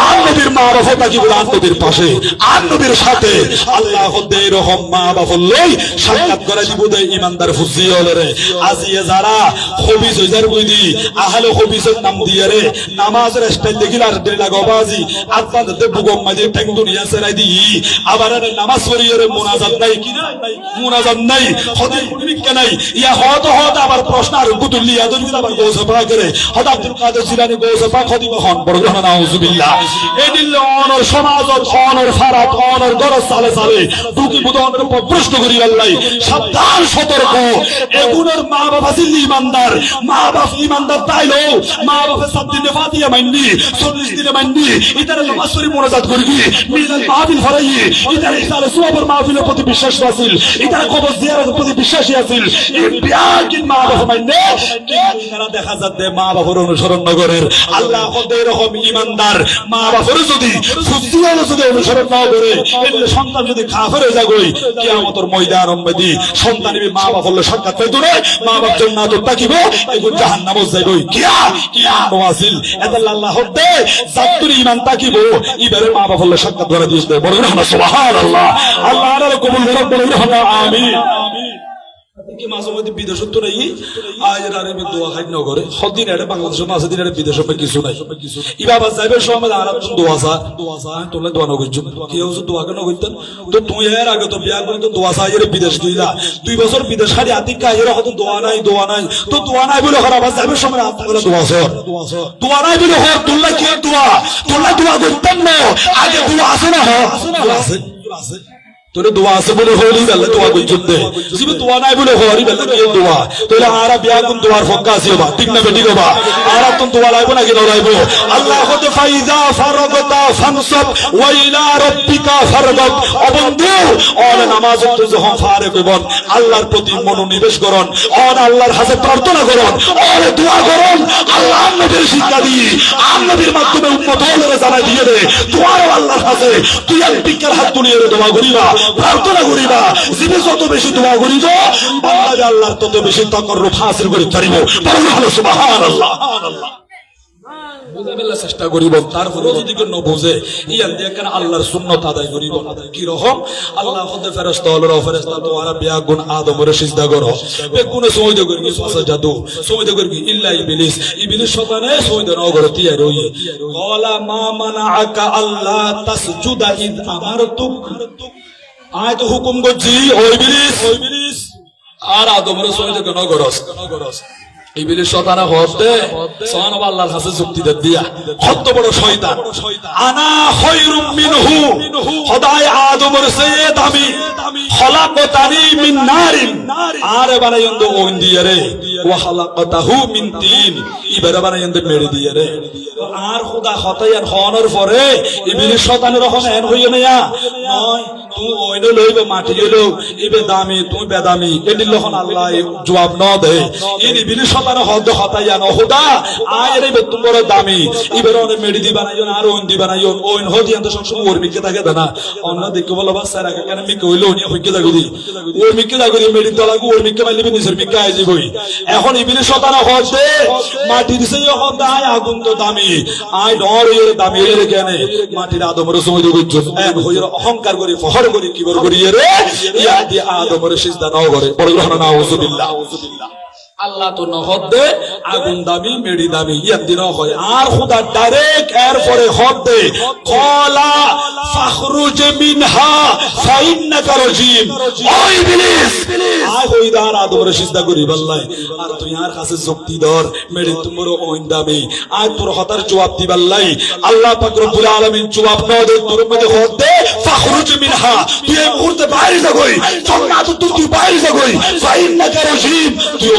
আর নবীর মা বাবা তাকিব আর নবীর পাশে আর নবীর সাথে আল্লাহ দে রহম মা বাবা লই সাক্ষাৎ করে দিব দে ইমানদার ফুজিয়লরে আজিয়ে যারা খবিস হইজার কইদি আহলে খবিসের নাম দিয়ে রে নামাজের স্টাইল দেখিলার দেলা গবাজি আত্মা দে বুগম মাঝে ঠ্যাং দুনিয়া সেরাই দি আবার নামাজ পড়িয়ে রে মুনাজাত নাই কি না মুনাজাত নাই হদে পরিবিজ্ঞা নাই ইয়া হদ আবার প্রশ্ন আর গুতুল্লি আদর আবার গোসফা করে হদ আব্দুল কাদের জিলানী গোসফা খতিব হন বড় নাউজুবিল্লাহ এই দিল অনর সমাজত অনর ফারাত অনর দরস সালে সালে দুকি বুদনের উপর প্রশ্ন করি আল্লাহ সাবধান সতর্ক এগুলোর মা বাবা জিল্লি ইমানদার মা বাবা ইমানদার তাইলো মা বাবা 7 দিনে ফাতিহা মাননি 40 দিনে মাননি ইতারে নামাজ পড়ি মুনাজাত করবি মিলাদ মাহফিল ফরাই ইতারে ইসালে সুবর মাহফিলের প্রতি বিশ্বাস আছিল ইতারে কবর জিয়ারতের প্রতি বিশ্বাসী আছিল এই বিয়াকিন মা বাবা মাননে তারা দেখা যাচ্ছে মা বাবার অনুসরণ নগরের আল্লাহ ওদের রকম ইমানদার মা বাবার যদি ফুজিয়াল যদি অনুসরণ না করে এলে সন্তান যদি কাফের হয়ে যাগই কিয়ামতের ময়দান উম্মতি সন্তানবি মা বাবা হলো সাক্ষাৎ পাইতো না মা বাবা জান্নাতে তাকিব এগুন জাহান্নামে যাগই কিয়া নওয়াজিল এদাল আল্লাহ দে জাতুর ঈমান তাকিব ইবারে মা বাবা হলো সাক্ষাৎ করে দিয়েছে বড় সুবহানাল্লাহ আল্লাহ আরে কবুল করে বড় আমিন কি মাঝে মধ্যে বিদেশত তো নাই আজ আরবি দোয়া খাই না করে সদিন এটা বাংলাদেশের মাঝে দিন এটা বিদেশে কিছু নাই ইবাবা যাইবে সময় আর দোয়া তোলে দোয়া নগর কি হচ্ছে দোয়া কেন করতেন তো তুই এর আগে তো বিয়া করে তো দোয়া চাই বিদেশ গিলা 2 বছর বিদেশ খালি আতিকা এর হয়তো দোয়া নাই তো দোয়া নাই বলে খারাপ যাইবে সময় আপনারা দোয়া নাই বলে হর তোলা কি দোয়া করতেন না আগে দোয়া আছে না আছে তোরে দোয়া আছে বলে হলি বেলা দোয়া কইছুন দে জিবে দোয়া নাই বলে হরি বেলা কি দোয়া তোলে আরা বিয়া কোন দোয়ার ফক্কা আছে বা ঠিক না বেটি গবা আরা তো দোয়া লাইবো নাকি না লাইবো আল্লাহ কতে ফাইজা ফারাগতা ফানসাব ওয়া ইলা রাব্বিকা ফারগাব অবন্ধু অল নামাজ তো যখন ফারে কইবন আল্লাহর প্রতি মনোনিবেশ করন অল আল্লাহর কাছে প্রার্থনা করন অল দোয়া করন আল্লাহ নবীর শিক্ষা দি আর নবীর মাধ্যমে উম্মত হলে জানাই দিয়ে দে দোয়ার আল্লাহর কাছে তুই এক বিকার হাত তুলিয়ে দোয়া করিবা প্রার্থনা করিবা যিনি যত বেশি দোয়া করিব বান্দা আল্লাহর তত বেশি তাকর্রুব হাসিল করে পারিব সুবহানাল্লাহ বুঝাবেলা চেষ্টা করিব তারপরে যদি কেউ বুঝে ইয়ান দেখেন আল্লাহর সুন্নাত আদায় করিব কি রকম আল্লাহ খুদে ফেরেশতা হলো ফেরেশতা তো আর বিয়া গুণ আদমের সিজদা করো বেগুন সওয়দা করি সাজাদু সওয়দা করি ইল্লা ইবলিস শয়তানে সওয়দা ন করে তিয়া রই ক্বালা মা মানাআকা আল্লাহ তাসজুদা ইদ আমারতুক আয় তো হুকুম করছি ও ইবলিস আর আদমের সওয়দা কেন করস ইবলিস শয়তান হতে সুবহানাল্লাহ আল্লাহর কাছে যুক্তি দিয়া কত বড় শয়তান আনা খায়রুম মিনহু খোদায় আদমের চেয়ে দামি খলাকতানি মিন নারিন আর বানায়ন্দ ওন দিয়া রে ওয়া খলাকতাহু মিন তিন ইবারে বানায়ন্দ মেরে দিয়া রে আর খোদা খতায়ান হওয়ার পরে ইবলিস শয়তানের রকম এন হইয়া না নয় তুই ওইনো লইবে মাটি গেলো ইবে দামি তুই বেদামি এদিল লখন আল্লাহ জবাব ন দে ইবলিস শয়তান হদ খতায়ান খোদা আয় রে বেতুম বড় দামি ইবারে অনে মেডি দি বানাইন আর ওন দি বানাইন ওন হদিয়ান তো সবসময় ওর মিকে থাকে না অন্য দেখো বলো বাস সারা কেন মিকে হইলো নি হইকে জাগুদি ওর মিকে জাগুদি মেডি তো লাগু ওর মিকে মাইলে নিসের মিকে আইজি কই এখন ইবলিস শয়তান হদে মাটি দিছে হদ আয় আগুন তো দামি আয় ডর এর দামি এর কেন মাটির আদমের সময় কইছো এক হইর অহংকার করি ফখর করি কি করি রে ইয়া দি আদমের সিজদা নাও করে বড় নাউজুবিল্লাহ আল্লাহ তো নহদ দে আগুন দামি মেডি দামি ইয়াদ দিন হয় আর খোদা ডাইরেক্ট এর পরে হদ দে ক্বালা ফাখরুজ মিনহা ফাইন্নাকা রাজিম ও ইবলিস আয় হইদার আদমের সিজদা করি বললাই আর তুই আর কাছে যুক্তি ধর মেডি তোমার ওইন দামি আর তোর হতার জবাব দি বললাই আল্লাহ পাক রব্বুল আলামিন জবাব ন দে তোর মধ্যে হদ দে ফাখরুজ মিনহা তুই এই মুহূর্তে বাইরে যা কই জান্নাত তুই বাইরে যা কই ফাইন্নাকা রাজিম তুই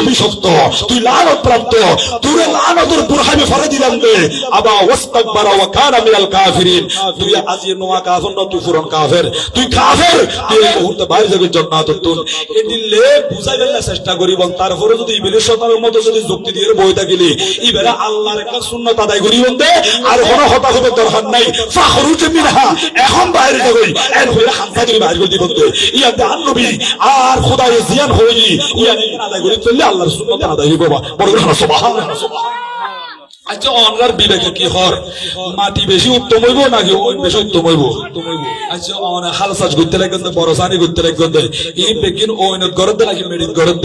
তুই লানত প্রাপ্ত তুই লানতের বুরহানে ফরে দিলাম দে আবা ওয়াস্তাকবারা ওয়া কানা মিনাল কাফিরিন তুই আজি নোয়া কাফর না তুই ফুরন কাফের তুই তুই এই মুহূর্তে বাইরে যাবে জান্নাত তুন এদিলে বুঝাইবার চেষ্টা করিব তারপরে যদি ইবলিস শয়তানের মতো যদি যুক্তি দিয়ে বই থাকিলি ইবেরা আল্লাহর একটা সুন্নাত আদায় করিব দে আর কোন হতা হবে দরকার নাই ফাখরুজ মিনহা এখন বাইরে যাবে এর হইরা হামসা দিয়ে বাইরে দিব দে ইয়া দে নবী আর খোদায়ে জিয়ান হই ইয়া আদায় করি চললে আল্লাহর সুন্নাত আদায় হইব বড় সুবহানাল্লাহ আচ্ছা অনলার বিবেকে কি হর মাটি বেশি উত্তম হইব নাকি ওই বেশি উত্তম হইব আচ্ছা অন হাল সাজ করতে লাগেন বড় সানি করতে লাগেন এই বেকিন ওইনত গরদ নাকি মেডিন গরদ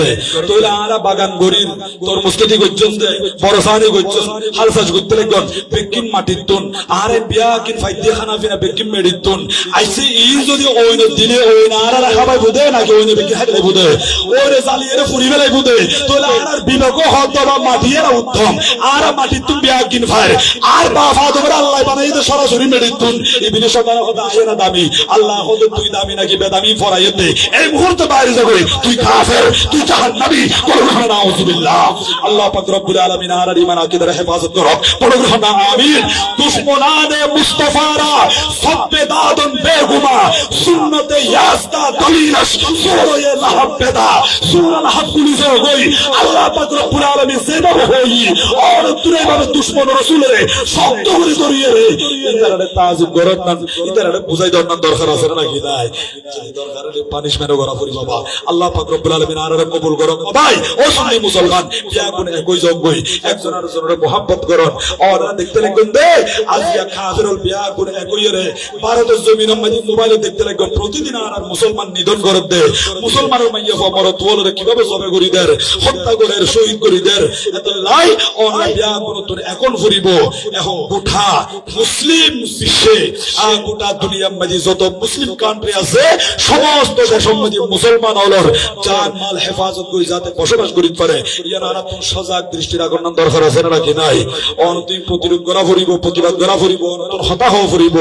তোইলা আরা বাগান গরির তরমুজ কেটি গজ্জন দে বড় সানি গজ্জন হাল সাজ করতে লাগেন বেকিন মাটির তুন আরে বিয়া কিন ফাইদে খানা ফিনা বেকিন মেডিন তুন আইছে ই যদি ওইনত দিলে ওইনা আরা রাখা পাই বুদে নাকি ওইনে বেকিন হাইলে বুদে ওরে জালিয়ে ফুরিবে লাই বুদে তোইলা আরার বিবেক হত বা মাটিয়ের উত্তম আরা মাটি বিয়া কিন ফার আর বাবা তোমরা আল্লাহ বানাইতে সরাসরি মেডিতুন এই বিদেশ কথা আয় না দামি আল্লাহ হতে তুই দামি নাকি বেদামি ফরাইতে এই মুহূর্তে বাইরে যাবে তুই কাফের তুই জাহান্নামী পড়ো নাউজুবিল্লাহ আল্লাহ পাক রব্বুল আলামিন আর ঈমান আকীদার হেফাজত করো পড়ো না আমিন দুশমনানে মুস্তাফারা সব্বে দাদন বেগুমা সুন্নতে ইয়াসতা দলিলাস সূরায়ে লাহব বেদা সূরা লাহব পুলিশে হই আল্লাহ পাক রব্বুল আলামিন সেভাবে হই আর তুই দুশ্মন রসুলের শব্দ করে জড়িয়ে রে ইতারে তাজিব গরত না ইতারে বুঝাই দরকার দরকার আছে নাকি নাই দরকার হলে পানিশমেন্ট করা পড়ি বাবা আল্লাহ পাক রব্বুল আলামিন আররে কবুল করুন ভাই ও সুন্নি মুসলমান বিয়া কোন একই জগই একজন আরেকজনের mohabbat করুন আর দেখতে লাগেন দে আজিয়া কাফিরুল বিয়া কোন একই রে ভারতের জমিনের মধ্যে মোবাইলে দেখতে লাগেন প্রতিদিন আর মুসলমান নিধন করে দে মুসলমানের মাইয়া মরত ওলরে কিভাবে জবে করি দের হত্যা করে শহীদ করি দের এত লাই আর বিয়া কোন এখন ফুরিব এখন গোটা মুসলিম বিশ্বে গোটা দুনিয়ার মাঝে যত মুসলিম কান্ট্রি আছে সমস্ত দেশের মধ্যে মুসলমান হলর জান মাল হেফাজত করে যাতে বসবাস করিতে পারে ইয়ার আর তুমি সজাগ দৃষ্টি রাখার দরকার আছে নাকি নাই অনতি প্রতিরোধ করা ফুরিব প্রতিবাদ করা ফুরিব অনতন হতাশ হওয়া ফুরিব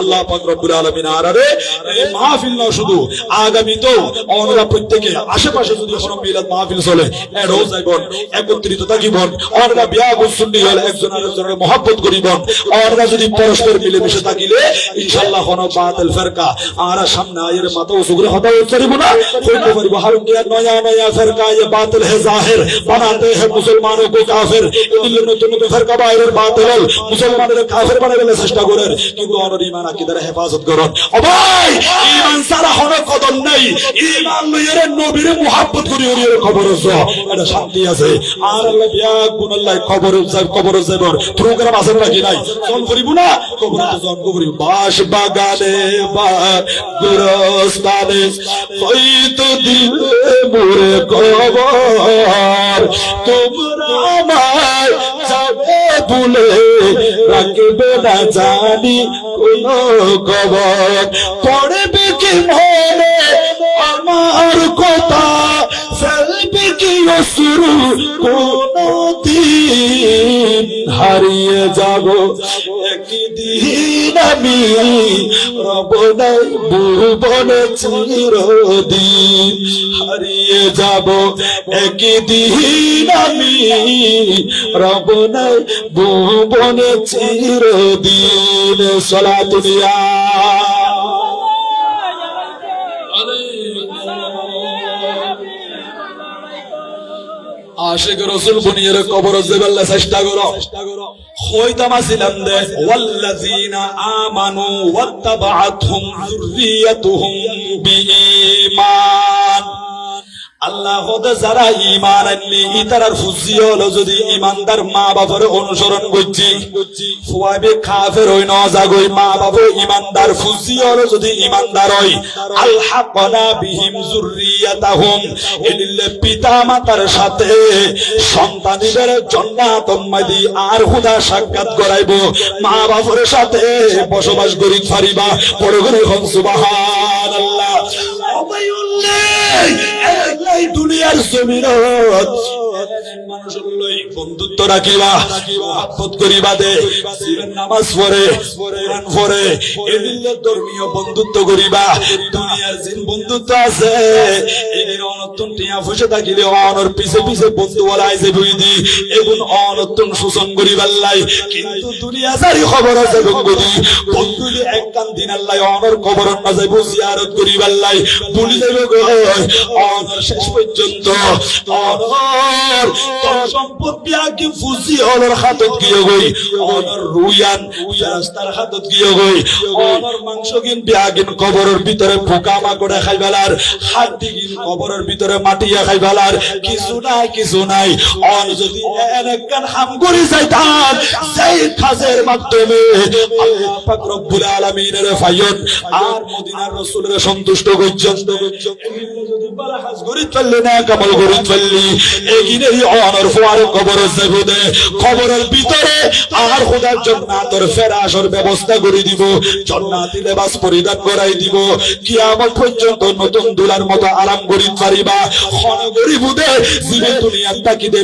আল্লাহ পাক রব্বুল আলামিন আরে এই মাহফিল না শুধু আগামী তো আমরা প্রত্যেকে আশেপাশে যদি কোনো মিলাদ মাহফিল চলে এড়ো যাইবন একত্রিত থাকিবন আমরা বিয়া সুন্নি হল একজন আরেকজনের mohabbat করিবন আমরা যদি পরস্পর মিলেমিশে থাকিলে ইনশাআল্লাহ কোনো বাতিল ফিরকা আর সামনে আয়ের মাথা উঁচু করে হতা করিব না কইতে পারিব হার কে নয়া নয়া ফিরকা ये बातिल है जाहिर बनाते हैं मुसलमानों को काफिर দিলে নতুন নতুন ফিরকা বাইরের বাতিল মুসলমানদের কাফির বানাইলে চেষ্টা করেন কিন্তু আর ঈমান আকীদার হেফাজত করুন ও ভাই ঈমান ছাড়া কোনো কদর নাই ঈমান লইরে নবীর mohabbat করি ওর খবর আছে এটা শান্তি আছে আর আল্লাহ বিয়া গুণ আল্লাহ খবর কবর যাবার প্রোগ্রাম আছে নাকি নাই জন করিব না কবরে তো জন করিব বাস বাগানে বা গুরস্তানে হয়তো দিলে মোরে কবর তোমরা আমায় যাবে বলে রাখবে না জানি কোন খবর পড়বে কি মনে আমার কথা ফেলবে কি অশ্রু কোনদিন হারিয়ে যাব একদিন আমি রব নাই ভুবনে চিরদিন হারিয়ে যাব একদিন আমি রব নাই ভুবনে চিরদিন সালাতুল্লাহ আশিক রাসূল বনিয়ের কবর জেবেল্লা চেষ্টা করো হয়তামা ছিলাম দে ওয়াল্লাযিনা আমানু ওয়াত্তাবাআতহুম যুররিয়াতুহুম বিঈমান আল্লাহ হতে যারা ঈমান আনলি ইতারার ফুজি হলো যদি ঈমানদার মা বাবার অনুসরণ করছি ফুয়াবে কাফের হই না জাগই মা বাবা ঈমানদার ফুজি হলো যদি ঈমানদার হই আলহাকনা বিহিম যুররিয়াতাহুম এলিল্লে পিতা মাতার সাথে সন্তানদের জান্নাত মাদি আর হুদা সাক্ষাৎ করাইবো মা বাবার সাথে বসবাস করি পারিবা পড়ে করে সুবহানাল্লাহ এই দুনিয়ার জমিনত মানুষের লই বন্ধুত্ব রাখিবা মহব্বত করিবা দে জীবন নামাজ পড়ে কোরআন পড়ে এদিকে ধর্মীয় বন্ধুত্ব করিবা দুনিয়ার জিন বন্ধুত্ব আছে এদিন অনতন টিয়া ফুসে থাকিলে অনর পিছে পিছে বন্ধু বলা আইছে বুইদি এগুন অনতন শোষণ করিবার লাই কিন্তু দুনিয়া সারি খবর আছে গঙ্গদি বন্ধুদি এক কান দিন আল্লাহ অনর খবর না যাইবো জিয়ারত করিবার লাই ভুলি যাইব গো অনর শেষ পর্যন্ত অনর তোর সম্পদ বিয়াকি ফুজি হলর হাতত গিয়ে গই অনর রুয়ান ফেরেশতার হাতত গিয়ে গই অনর মাংস গিন বিয়াগিন কবরের ভিতরে পোকা মাকড়ে খাইবালার হাড্ডি গিন কবরের ভিতরে মাটিয়া খাইবালার কিছু নাই অন যদি একখান হাম করে যাইতাম সেই কাজের মাধ্যমে আল্লাহ পাক রব্বুল আলামিনের ফায়ন আর মদিনার রাসূলের সন্তুষ্ট করছেন যদি বালা কাজ করে চললে না কামাল করে চললি এগিনেই অনর ফুয়ার কবর যাবদে কবরের ভিতরে আর খোদার জান্নাতের ফেরাশের ব্যবস্থা করে দিব জান্নাতি লেবাস পরিধান করাই দিব কিয়ামত পর্যন্ত নতুন দুলার মতো আরাম করি পারিবা খন গরিবুদে জীবে দুনিয়ার তাকিদে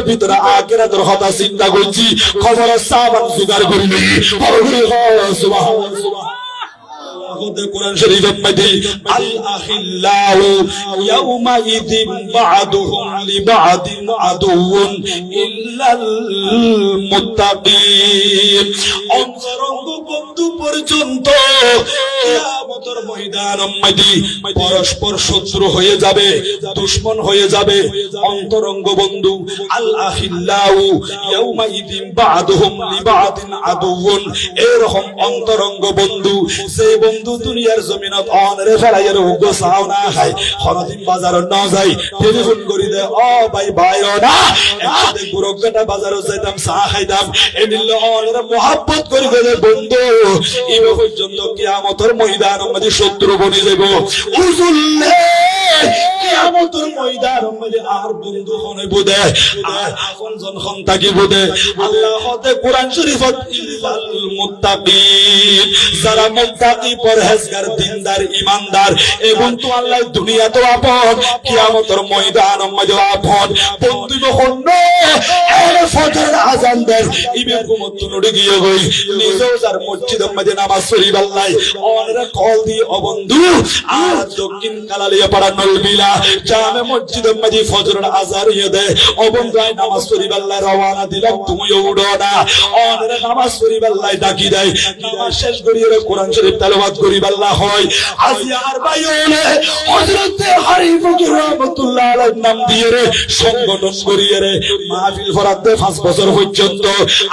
ভিতরে আখিরাতের কথা চিন্তা করছি খবরের সাবান জোগাড় করি নি সুবহানাল্লাহ কোরআন শরীফের মধ্যে আল আখিল্লাউ ইয়াউমাইযিন বা'দুহুম লিবা'দিন আদুউন ইল্লাল মুত্তাকিন অন্তরঙ্গ বন্ধু পর্যন্ত কিয়ামতের ময়দানের মধ্যে পরস্পর শত্রু হয়ে যাবে দুশমন হয়ে যাবে অন্তরঙ্গ বন্ধু আল আখিল্লাউ ইয়াউমাইযিন বা'দুহুম লিবা'দিন আদুউন এরকম অন্তরঙ্গ বন্ধু সেই বন্ধু দুনিয়ার জমিনত অনরে ফেলাইয়ের উগ্র চাও না খাই হরদিন বাজারত না যাই টেলিফোন করি দে ও ভাই ও না একসাথে গুরকটা বাজারত যাইতাম চা খাইতাম এনিল অনরে মোহাব্বত করি গেলে বন্ধু ইবে পর্যন্ত কিয়ামতের ময়দানের মধ্যে শত্রু বনি যাব উজুল্লে কিয়ামতের ময়দানের মধ্যে আর বন্ধু হনে বুদে আর আপনজন হন থাকি বুদে আল্লাহ হতে কোরআন শরীফত ইল্লাল মুত্তাকিন যারা মুত্তাকি পরহেজগার দিনদার ঈমানদার এবং তো আল্লাহ দুনিয়া তো আপন কিয়ামতের ময়দানের মধ্যে আপন বন্ধু হন্ন এর ফজর আযান দেন ইবে ঘুমত নড়ে গিয়ে গই নিজেও যার মসজিদের মধ্যে নামাজ পড়ি আল্লাহ ওরা কল দি ও বন্ধু আর দক্ষিণ কালালিয়া পাড়া নলবিলা জামে মসজিদের মধ্যে ফজরের আযান দে ও বন্ধু নামাজ পড়ি আল্লাহ রওনা দিলাম তুমিও উড়ো না ওরা নামাজ পড়ি আল্লাহ ডাকি দেয় নামাজ শেষ করিয়ে কোরআন শরীফ তেলাওয়াত করি আল্লাহ হয় আজি আর বাইরে হযরত হারি ফকির রাহমাতুল্লাহ আলাইহির নাম দিয়ে রে সংগঠন করিয়ে রে মাহফিল ফরাতে 5 বছর পর্যন্ত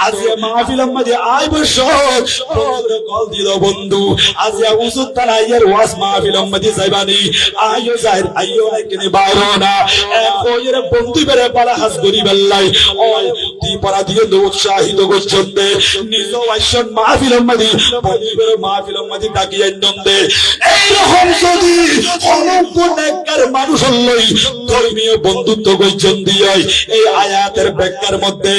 আজি মাহফিল মধ্যে আই বছর বন্ধুরে কল দিল বন্ধু আজি উজুত তালাইয়ের ওয়াজ মাহফিল মধ্যে যাইবানি আইও যাইর আইও নাকি বাইরো না কইরে বন্ধু বেরে পালা হাজ করি আল্লাহ ওই দি পড়া দিয়ে উৎসাহিত করছেন নিজ ওয়াইশন মাহফিল মধ্যে বন্ধু বেরে মাহফিল মধ্যে ডাকিয়ে নন্দে এইরকম যদি অনন্ত নেককার মানুষ হলই ধর্মীয় বন্ধুত্ব কইছেন দিয়ে এই আয়াতের ব্যাখ্যার মধ্যে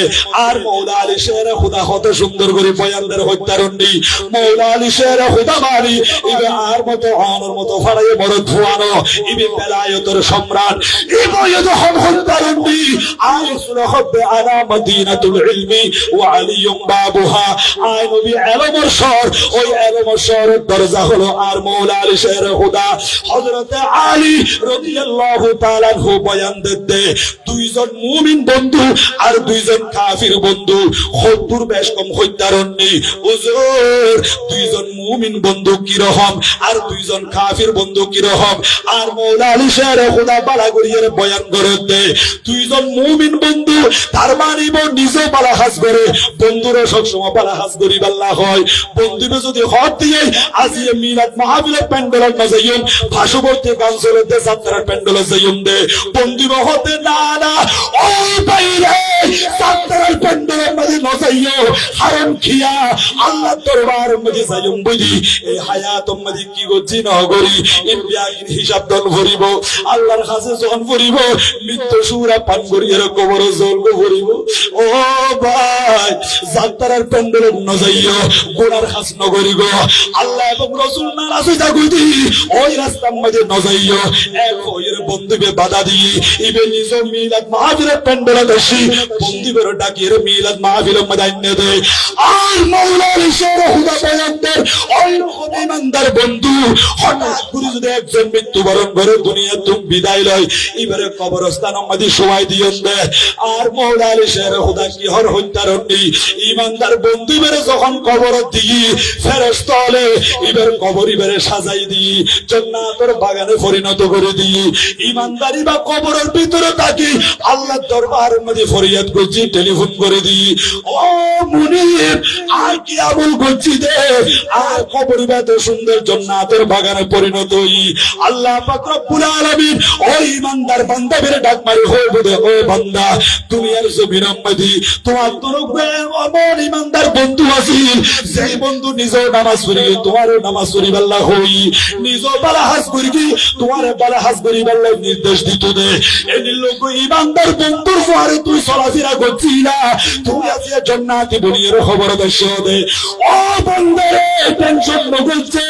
আর মাওলা আলী শের খুদা হতে সুন্দর করে বয়ানদের হত্যারণী মাওলা আলী শের খুদা মারি ইবে আর মতো অনর মতো ফাড়াইয়ে বড় ধোয়ানো ইবে বেলায়েতের সম্রাট ইবে যখন হত্যারণী আয় সুরহবে আলা মদিনাতুল ইলমি ওয়া আলিয়ুম বাবুহা আয় নবী এলমর শহর ওই এলমর শহরের দরজা হলো আর মাওলা আলী শের খুদা হযরত আলী রাদিয়াল্লাহু তাআলা আনহু বয়ান দিতে দুইজন মুমিন বন্ধু আর দুইজন কাফির বন্ধু খদ্দুর বেশ কম হত্যারণী হুজুর দুইজন মুমিন বন্ধু কি রকম আর দুইজন কাফির বন্ধু কি রকম আর মাওলা আলী শের খুদা বালা করিয়ে বয়ান করতে দুইজন মুমিন বন্ধু তার মানিব নিজে বালা হাজ করে বন্ধুরা সব সময় বালা হাজ করি আল্লাহ হয় বন্ধুবে যদি হট দিয়ে আজি মিলাদ মাহফিলের প্যান্ডেলের মাঝাইম পার্শ্ববর্তী কাউন্সিলরদের যাত্রার প্যান্ডেলের যাইম দে বন্ধুব হতে না ওই বাইরে যাত্রার প্যান্ডেলের মাঝে নজাইও হারাম খিয়া আল্লাহ দরবার মাঝে যাইম বুঝি এই হায়াত মাঝে কি গজি না করি ইন্ডিয়ার হিসাব দল ভরিব আল্লাহর কাছে যখন ভরিব মৃত্যু সুরা পান করিয়ে কবর জল ভরিব ও ভাই যাত্রার প্যান্ডেলের নজাইও গোড়ার খাস নগরী গো আল্লাহ এবং রাসূল নারাজ হইতা কইতি ওই রাস্তার মধ্যে নজাইও এক ওইর বন্ধুবে বাধা দিয়ে ইবে নিজ মিলাদ মাহফিলের প্যান্ডেলে দশি বন্ধুবের ডাকিয়ে মিলাদ মাহফিলের মধ্যে আইনে দেয় আর মাওলা আলী শের খুদা বয়ানদের ওই রকম ইমানদার বন্ধু হঠাৎ করে যদি একজন মৃত্যুবরণ করে দুনিয়া তুমি বিদায় লয় এবারে কবরস্থানের মধ্যে শোয়াই দিয়েন দে আর মাওলা আলী শের খোদা কি হর হত্যার নেই ইমানদার বন্ধু বেড়ে যখন কবর দিই ফেরেশতা হলে এবার কবর এবারে সাজাই দিই জান্নাতের বাগানে পরিণত করে দিই ইমানদারি বা কবরের ভিতরে থাকি আল্লাহর দরবারের মধ্যে ফরিয়াদ করছি টেলিফোন করে দিই ও মুনির আর কি আমল করছি দে আর কবর এত সুন্দর জান্নাতের বাগানে পরিণত হই আল্লাহ পাক রব্বুল আলামিন ওই ইমানদার বান্দা বেরে ডাক মারি হয়ে বলে ও বান্দা দুনিয়ার জমিনের মধ্যে তোমার তরফে আমার ইমানদার বন্ধু আছিল সেই বন্ধু নিজেও নামাজ পড়ি তোমারও নামাজ পড়ি আল্লাহ হই নিজেও বালা হাজ করি কি তোমার বালা হাজ করি আল্লাহ নির্দেশ দিত দে এই লোক ইমানদার বন্ধুর পরে তুই চলাফেরা করছি না তুমি আজ জান্নাতি দুনিয়ার খবর দর্শো দে ও বন্ধুরে টেনশন নগলছে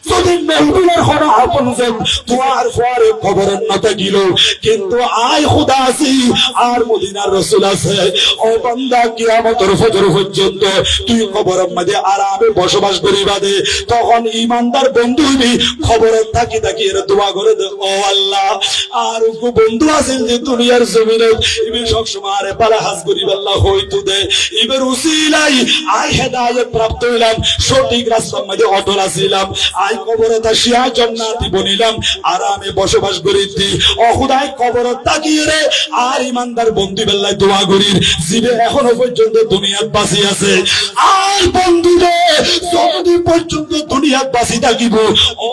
যদি মেহবিনের হরা আপন যে তোমার পরে খবরের নাতে গিল কিন্তু আয় খোদা আছি আর মদিনার রাসূল আছে ও বান্দা কিয়ামতের ফজর পর্যন্ত তুই কবরের মধ্যে আরামে বসবাস করিবা দে তখন ইমানদার বন্ধু হইবি খবরে থাকি থাকি এর দোয়া করে দে ও আল্লাহ আর কো বন্ধু আছেন যে দুনিয়ার জমিনে ইবে সব সময় আরে বালা হাজ করিবা আল্লাহ হইতো দে ইবের উসিলাই আই হেদায়েত প্রাপ্ত হইলাম সঠিক রাস্তার মধ্যে অটল আছিলাম আই কবরে তাসিয়া জান্নাতি বনিলাম আরামে বসবাস করিতি ও খোদাই কবরে তাকিয়ে রে আর ইমানদার বন্ধু বেলায় দোয়া করির জিবে এখনো পর্যন্ত দুনিয়াত বাঁচি আছে আর বন্ধু রে যতদিন পর্যন্ত দুনিয়াত বাঁচি থাকিব ও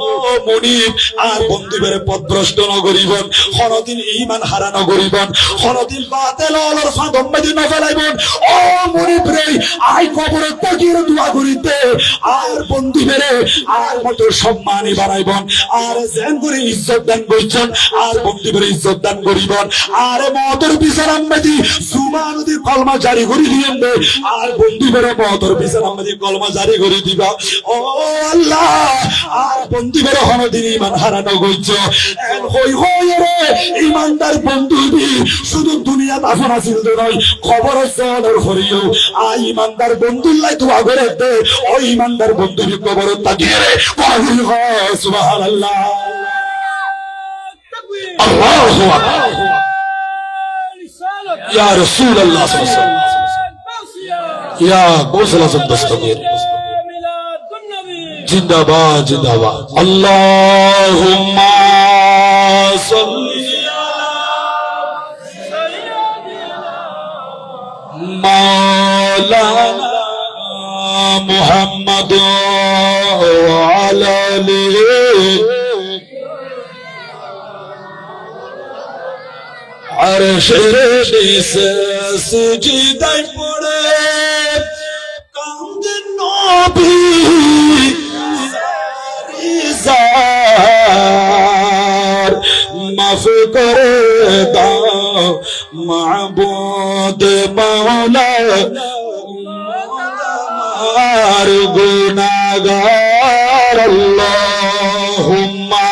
মনিব আর বন্ধু বেরে পথভ্রষ্ট নগরিবন কোনদিন ঈমান হারানো করিবন কোনদিন বাতিল অলর ফাঁদম মধ্যে না ফেলাইবন ও মনিব রে আই কবরে তাকিয়ে দোয়া করিতে আর বন্ধু বেরে আর মত সম্মানী বাড়াইবন আর যেন করে ইজ্জত দান করছেন আর বন্ধু বেরে ইজ্জত দান করিবন আর মতর বিচারাম মধ্যে সুবহান নদীর কলমা জারি করে দিবেন দে আর বন্ধু বেরে মতর বিচারাম মধ্যে কলমা জারি করে দিবা ও আল্লাহ আর বন্ধু বেরে কোনদিন ঈমান হারানো গইছ হই হই রে ঈমানদার বন্ধু দি শুধু দুনিয়া আপন আছিল নয় খবর জানার করিও আই ঈমানদার বন্ধুর লাই দোয়া করে দে ও ঈমানদার বন্ধুর কবর তাকিয়ে রে পাগল হয় সুবহানাল্লাহ আল্লাহু আকবার ইয়া রাসূলুল্লাহ সাল্লাল্লাহু আলাইহি ওয়াসাল্লাম ইয়া গোসল আজম দস্তগীর জিন্দাবাদ জিন্দাবাদ আল্লাহুম্মা সাল্লি আলা সাইয়্যিদিনা মাওলানা মুহাম্মদ ওয়া আলা আলিহি আরশের নিচে সিজদায় পড়ে কান্দেন নবী জার মাফ করে দাও মাবুদ মাওলা আর গুনাহগার আল্লাহুম্মা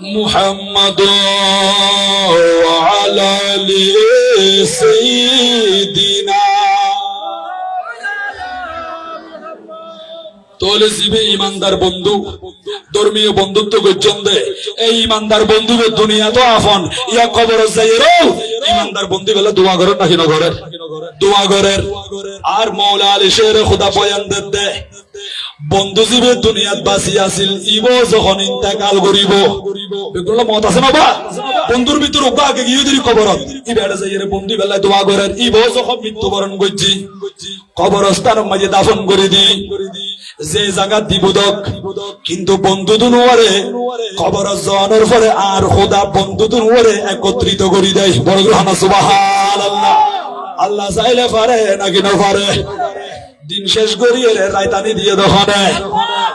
মুহাম্মদ ওয়া আলা আলি সাইয়্যিদিনা তোলে জিবে ইমানদার বন্ধু ধর্মীয় বন্ধুত্ব করছেন দে এই ইমানদার বন্ধু দুনিয়া তো আফন ইয়া কবর যাইরো ইমানদার বন্ধু বলে দোয়া করেন নাকি না করেন দোয়া করেন আর মাওলা আলী শের খোদা বয়ান দে বন্ধু জীবে দুনিয়াত বাঁচি আছিল ইবো যখন ইন্তেকাল করিব এগুলো মত আছে না বা বন্ধুর ভিতর ওকা আগে গিয়ে দিলি কবরত ইবারে যাইরে বন্ধু বেলায় দোয়া করেন ইবো যখন মৃত্যুবরণ করছি কবরস্থানের মাঝে দাফন করে দি যে জায়গা দিবদক কিন্তু বন্ধু দুনুয়ারে কবর জানার পরে আর খোদা বন্ধু দুনুয়ারে একত্রিত করে দেয় বড় গ্রহণ সুবহানাল্লাহ আল্লাহ চাইলে পারে নাকি না পারে দিন শেষ করি রায়তানি দিয়ে দোকানে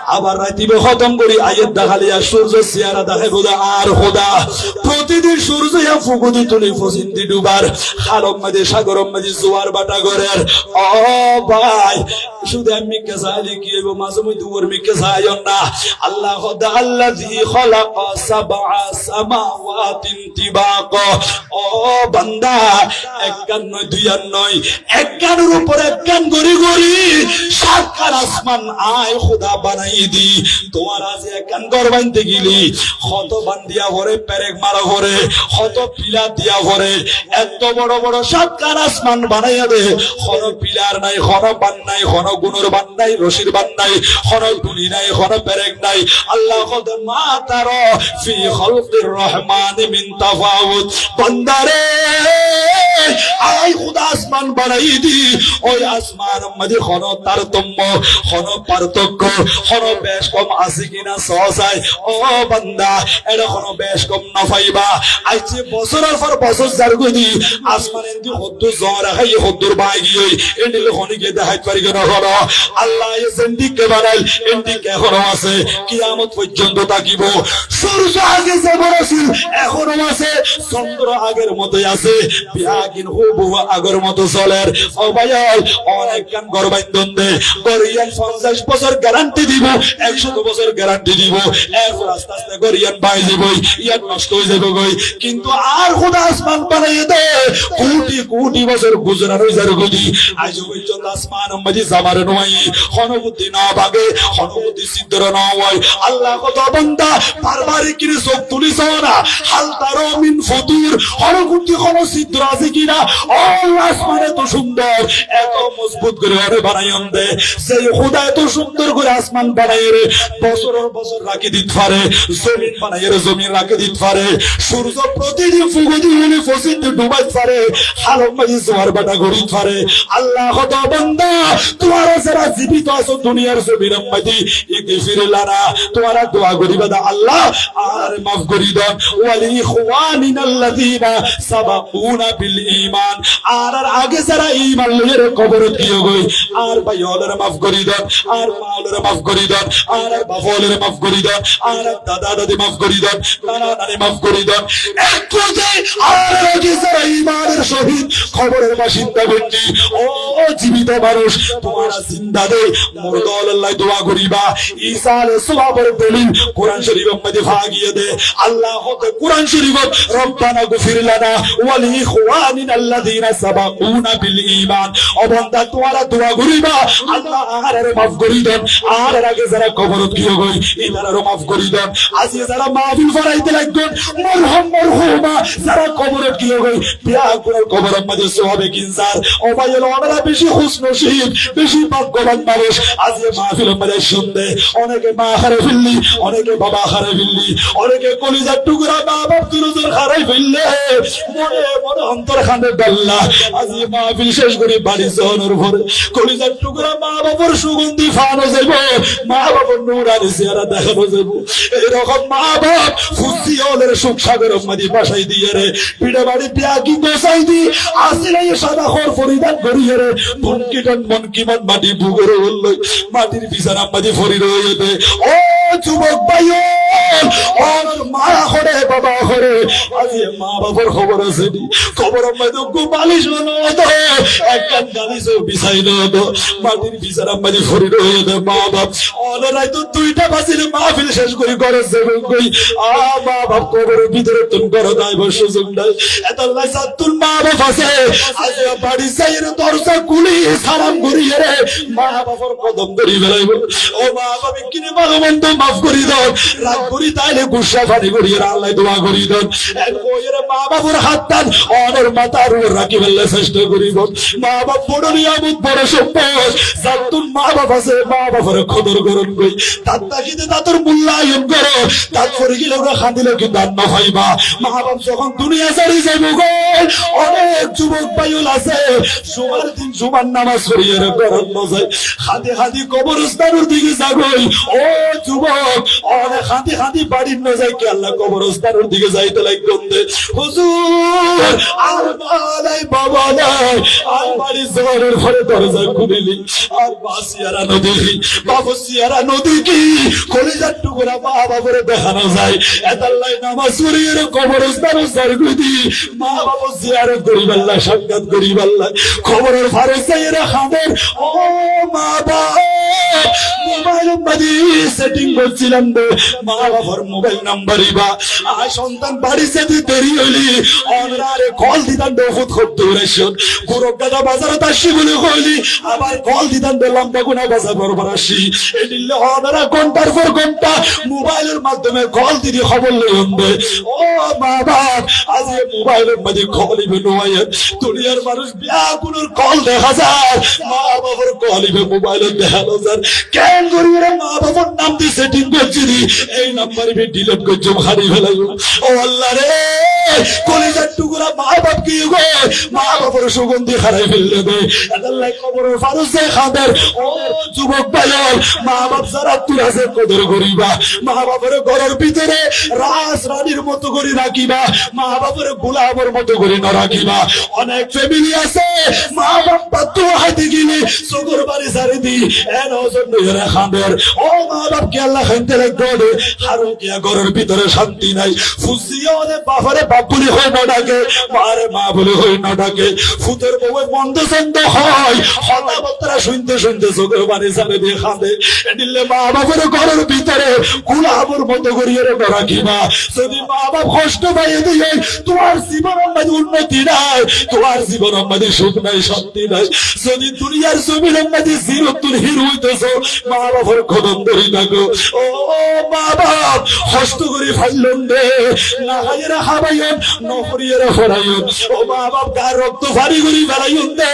আবার রাইতিবে খতম করি আয়ের দেখালিয়া সূর্য সিয়ারা দেখে খোদা আর খোদা প্রতিদিন সূর্য ফুকুদি তুলি ফসিন্দি ডুবার খালম মাঝে সাগরম মাঝে জোয়ার বাটা করেন ও ভাই শুধু আমি কে চাইলে কি হইব মাঝে মধ্যে ওর মিকে চাইও না আল্লাহ আল্লাযী খালাকা সাবআ সামাওয়াতিন তিবাকা ও বান্দা এক কান নয় দুই আর নয় এক কানের উপর এক কান গড়ি গড়ি সাত কান আসমান আয় খোদা বানাই দি তোমার আজ এক কান গড় বানতে গেলি কত বান্দিয়া ভরে পেরেক মারা ভরে কত পিলা দিয়া ভরে এত বড় বড় সাত কান আসমান বানাইয়া দে কোন পিলার নাই কোন বান নাই কোন গুণর বান নাই রশির বান নাই কোন তুলি নাই কোন পেরেক নাই আল্লাহ কদ মা তারা ফি খালকির রহমান মিন তাফাউত বান্দারে আই খোদা আসমান বানাই দি ওই আসমান মধ্যে কোন তারতম্য কোন পার্থক্য কোন বেশ কম আছে কিনা সহসাই ও বান্দা এটা কোন বেশ কম না পাইবা আইছে বছরের পর বছর জারগুদি আসমান এন্দি হদ্দ জ্বর হাই হদ্দুর বাগি হই এন্ডিলে খনিকে দেখাই পারি কেন হলো আল্লাহ এসেন্দি কে বানাইল এন্দি কে এখনো আছে কিয়ামত পর্যন্ত থাকিব সূর্য আগে যে বড় ছিল এখনো আছে চন্দ্র আগের মতই আছে বিয়াগিন হুবু আগের মতো চলের ও ভাইয়াল অনেক কান গরবাইন্দন দে গরিয়ান 50 বছর গ্যারান্টি দিব 100 বছর গ্যারান্টি দিব এরপর আস্তে আস্তে গরিয়ান বাই যাবই ইয়ার নষ্ট হয়ে যাবে গই কিন্তু আর খোদা আসমান বানাইয়ে দে কোটি কোটি বছর গুজরার হয়ে যাবে গদি আজ পর্যন্ত আসমান মধ্যে জামার নয় হনবুদ্ধি না ভাগে হনবুদ্ধি সিদ্ধর না হয় আল্লাহ কত বান্দা বারবার কিনে চোখ তুলিছ না হাল তারো মিন ফুতুর হনবুদ্ধি কোন সিদ্ধ আছে কিনা ও আসমানে তো সুন্দর এত মজবুত করে আরে বানাইন দে সেই খোদা এত সুন্দর করে আসমান বানায় রে বছরের বছর রাখি দিতে পারে জমিন বানায় রে জমিন রাখি দিতে পারে সূর্য প্রতিদিন ফুগুদি হলে ফসিল ডুবাইতে পারে হালম মাঝে জোয়ার বাটা গড়িতে পারে আল্লাহ কত বান্দা তোমার যারা জীবিত আছো দুনিয়ার জমিনের মধ্যে ইগফিরলানা তোমার দোয়া করিবা দা আল্লাহ আর মাফ করি দাও ওয়ালি ইখওয়ানিনাল্লাযীনা সাবাকুনা বিল ঈমান আর আগে যারা ঈমান লইরে কবরত গিয়ে গই আর ভাই ওদের মাফ করি দাও আর মা ওদের মাফ করি দাও আর বাবা ওদের মাফ করি দাও আর দাদা দাদি মাফ করি দাও নানা নানি মাফ করি দাও একটু যে আর আগে যারা ঈমানের শহীদ কবরের বাসিন্দা বন্দি ও জীবিত মানুষ তোমার জিন্দা দে মুর্দা আল্লাহ দোয়া করিবা ঈসা আলাইহিস সালামের দলিল কোরআন শরীফের মধ্যে ভাগিয়ে দে আল্লাহ হতে কোরআন শরীফ রব্বানা গফির লানা ওয়া লি ইখওয়ানিনাল্লাযীনা সাবাকুনা বিল ঈমান ও বান্দা তোমরা দোয়া করিবা আল্লাহ আরে মাফ করি দেন আর আগে যারা কবরত গিয়ে গই এনারও মাফ করি দেন আজকে যারা মাহফিল ফরাইতে লাগবেন মরহম মরহুমা যারা কবরত গিয়ে গই বিয়া করে কবরের মধ্যে সওয়াবে কিনজার ও ভাই আমরা বেশি খুশনসিব বেশি ভাগ্যবান মানুষ আজকে মাহফিলের মধ্যে শুনতে অনেকে মা হারে ফেললি অনেকে বাবা হারে ফেললি অনেকে কলিজার টুকরা মা বাপ দুরুজের হারাই ফেললে মনে মনে অন্তর খানে ডাল্লা আজকে মাহফিল শেষ করে বাড়ি যাওয়ার পরে কলিজার টুকরা মা বাবার সুগন্ধি ফানো যাব মা বাবার নূরানি চেহারা দেখানো যাব এরকম মা বাপ খুশি হলের সুখ সাগরের মধ্যে বাসাই দিয়ে রে পিঠে বাড়ি বিয়া কি গোসাই দি আসলে সাদা খর পরিধান করিয়ে রে মনকিটন মনকিমন মাটি বুগর হল মাটির বিছানা মাঝে ফরি রয়েছে ও যুবক ভাই ওর মা হরে বাবা হরে আজ মা বাবার খবর আছে খবর মধ্যে গোপালিশ হলো তো একটা গালিস বিছাইল তো মাটির বিছানা মাঝে ফরি রয়েছে মা বাপ অনরাই তো দুইটা বাজিলে মাহফিল শেষ করে করে যাবে কই মা বাপ কবরের ভিতরে তুমি করো তাই সুযোগ নাই এত লাইসাতুল মা বাপ আছে আজ বাড়ি যাইরে দরজা খুলি সালাম করিয়ে রে মা বাবার কদম ধরি বেলাইব ও মা বাবা কিনে ভগবন্ত মাফ করি দাও রাগ করি তাইলে গুসা পানি করিয়ে আল্লাহ দোয়া করি দাও কইরে মা বাবার হাত টান অনর মাথার উপর রাখি ফেললে চেষ্টা করিব মা বাপ বড় নিয়ামত বড় সম্পদ সাতুল মা বাপ আছে মা বাবার কদর করুন কই তাত্তা কিতে তাতর মূল্যায়ন করো তারপরে গেলে ওরা খাদিলে কি দান না পাইবা মা বাপ যখন দুনিয়া ছাড়ি যাইব গো অনেক যুবক ভাইল আছে সুমার দিন সুমার নামাজ পড়িয়ে করন নজায় খাদি খাদি কবরস্থানের দিকে যাগই ও যুবক অনেক খাদি খাদি বাড়ির নজায় কি আল্লাহ কবরস্থানের দিকে যাইতে লাগবে হুজুর আর নাই বাবা নাই আর বাড়ি জোয়ারের ঘরে দরজা খুলিলি আর বাসিয়ারা নদী বাবুসিয়ারা নদী কি কলিজার টুকরা মা বাবারে দেখানো যায় এতাল্লাই নামাজ পড়িয়ে কবরস্থান সারগুদি মা বাবা জিয়ারত করি আল্লাহ সাক্ষাৎ করি আল্লাহ খবরের ফারে চাইরা খাবেন ও মা বাবা মোবাইল বাদি সেটিং করছিলাম মা বাবার মোবাইল নাম্বারই বা আর সন্তান বাড়ি যেতে দেরি হইলি অনরারে কল দিতাম বহুত করতে রেশন গোরগাদা বাজারে তাসি বলে কইলি আবার কল দিতাম লম্বা গুনা বাজার বরবার আসি এদিলে অনরা ঘন্টার পর ঘন্টা মোবাইলের মাধ্যমে কল দিদি খবর লইবে ও বাবা আজ এই মোবাইলের মধ্যে কলিবে নয় দুনিয়ার মানুষ ব্যাকুলের কল দেখা যায় মা বাবার কলিবে মোবাইলে দেখানো যায় কেন করিয়ে মা বাবার নাম দিয়ে সেটিং করছি এই নাম্বার ডিলিট করছো হারিয়ে ফেলাই ও আল্লাহ রে কলিজার টুকরা মা বাপ কি গো মা বাবার সুগন্ধি হারাই ফেললে দে আল্লাহ কবরের ফারুসে খাদের ও যুবক ভাইয়ের মা বাপ যারা তুই আছে কদর করিবা মা বাবার ঘরের ভিতরে রাস রানীর মতো করে রাখিবা মা বাবার গোলামের মতো করে না রাখিবা অনেক ফ্যামিলি আছে মা বাপ বাধ্য হাইতে গেলে চোখের বাড়ি সারি দি এন ওজন ধরে খাদের ও মা বাপ কে আল্লাহ খাইতে রাখবে হারু কিয়া ঘরের ভিতরে শান্তি নাই ফুসিও রে বাবারে বাপ বলে হয় না ডাকে মারে মা বলে হয় না ডাকে ফুতের বউ বন্ধ সন্দ হয় হতাবতরা শুনতে শুনতে চোখের বাড়ি সারি দিয়ে খাদে এদিলে মা বাবার ঘরের ভিতরে গোলামের মতো করিয়ে রাখিবা যদি মা বাপ কষ্ট পাইয়ে দিয়ে তোমার জীবন আমাদের উন্নতি নাই তোমার জীবন আমাদের সুখ নাই শান্তি নাই যদি দুনিয়ার জমির আমাদের জিরতুল হির হইতেছ মা বাবার কদম ধরি থাকো ও মা বাপ কষ্ট করে ফাইলন দে না খাইয়েরা খাবাইন নহরিয়েরা ফরাইন ও মা বাপ গার রক্ত ভারী করি ফেলাইন দে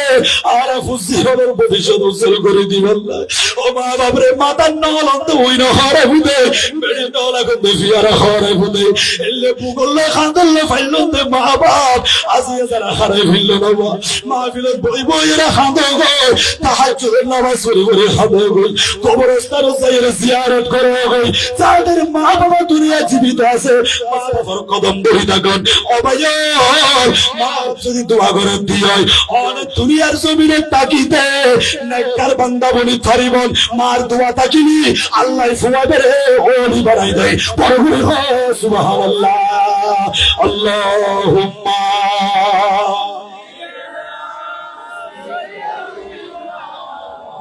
আর ফুসিহরের ভবিষ্যৎ উজ্জ্বল করে দিবেন না ও মা বাপ রে মাতার নলন্ত ওই নহরে হুদে বেড়ে নলা করে ফিয়ারা খরে হুদে এলে বুগলে খান্দলে ফাইলন দে মা বাপ আজিয়া যারা হারাই ফেললো না মাহফিলের বই বইয়েরা খান্দো গো তাহাজ্জুদের নামাজ পড়ে পড়ে খান্দো গো কবরস্থানে যাইরা জিয়ারত করে গো যাদের মা বাবা দুনিয়া জীবিত আছে মা বাবার কদম ধরে থাকুন ও ভাইয়া মা যদি দোয়া করে দিয় অনেক দুনিয়ার জমিনে তাকিতে নেককার বান্দা বলি থারিবন মার দোয়া তাকিনি আল্লাহ ফুয়াবে রে ওলি বানাই দেয় বড় করে সুবহানাল্লাহ আল্লাহুম্মা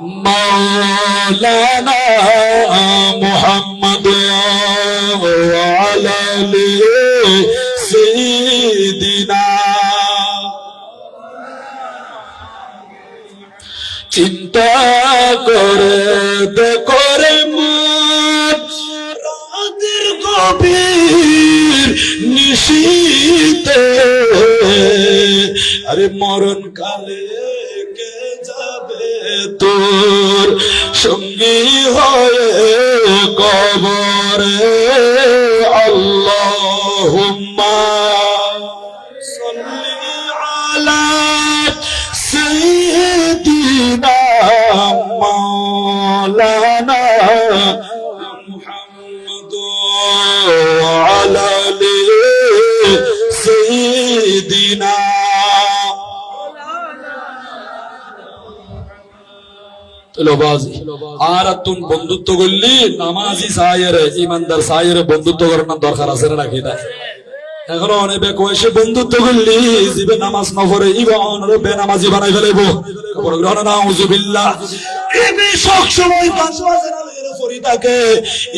مولانا محمد وعلى آل سيدنا চিন্তা করে করে রাতের গভীর নিশীতে আরে মরণ কালে কে যাবে তোর সঙ্গী হয়ে কবরে আল্লাহুম্মা সাল্লি আলা সাইয়্যিদিনা মাওলানা মুহাম্মদ ওয়া আলা আলি সাইয়্যিদিনা আর তুন বন্ধুত্ব করলি নামাজি সাহের ইমানদার সাহের বন্ধুত্ব করার দরকার আছে নাকি না এখন অনেক বয়সে বন্ধুত্ব করলি জীবে নামাজ না পড়ে ইবান বেনামাজি বানাই ফেলাইবো গ্রহণ নাউজুবিল্লাহ এবে সব সময় গান বাজনা লইরে পড়ি থাকে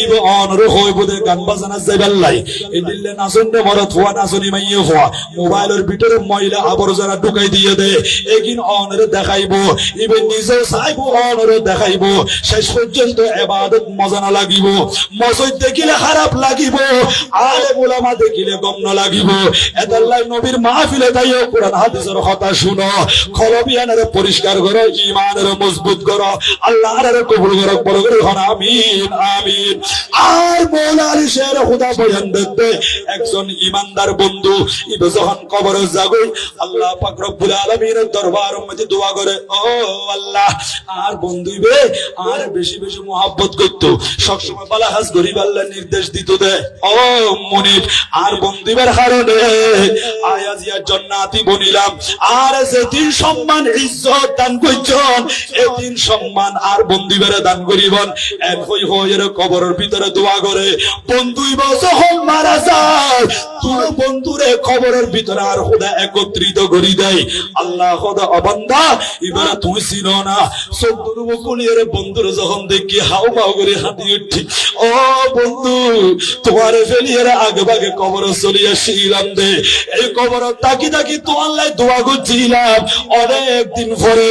ইবান রে হই বদে গান বাজনা যাইবাল্লাই এদিলে নাচনতে মরত হওয়া নাচনি মাইয়ে হওয়া মোবাইলের ভিতরে ময়লা আবর্জনা ঢুকাই দিয়ে দে একিন অনরে দেখাইবো ইবে নিজে চাইবো অনরে দেখাইবো শেষ পর্যন্ত ইবাদত মজা না লাগিব মসজিদ দেখিলে খারাপ লাগিব আলেম উলামা দেখিলে গম না লাগিব এদাল্লাহ নবীর মাহফিলে যাইও কোরআন হাদিসের কথা শুনো কলবিয়ানের পরিষ্কার করো ঈমানের মজবুত করো আল্লাহর কবুল করো বড় করে হন আমিন আমিন আমিন। আর মৌলা আলিশের হুদা বয়ান দেখতে একজন ইমানদার বন্ধু ইবে যখন কবরে যাগই আল্লাহ পাক রব্বুল আলামিনের দরবার মধ্যে দোয়া করে, ও আল্লাহ আর বন্ধু ইবে আর বেশি বেশি মোহাব্বত করতো, সবসময় বালা হাজ গরিব আল্লাহ নির্দেশ দিত দে, ও মুনিব আর বন্ধুবের কারণে আয়াজিয়া জান্নাতি বনিলাম। আর যেদিন সম্মান ইজ্জত দান করছন এদিন সম্মান আর বন্ধুবের দান করিবন। এক হই হইয়ের কবরের ভিতরে দোয়া করে বন্ধুই যখন মারা যায় তোর বন্ধুরে কবরের ভিতরে আর খোদা একত্রিত করি দেয়। আল্লাহ খোদা অবান্দা এবারে তুমি চিনো না চোদ্দর বকুলিয়ার বন্ধুর যখন দেখি হাও মাও করে হাঁটি উঠি, ও বন্ধু তোমার ফেলিয়ার আগে ভাগে কবর চলিয়া শিলাম দে, এই কবর তাকি তাকি তোমার লাই দোয়া করছিলাম অনেকদিন পরে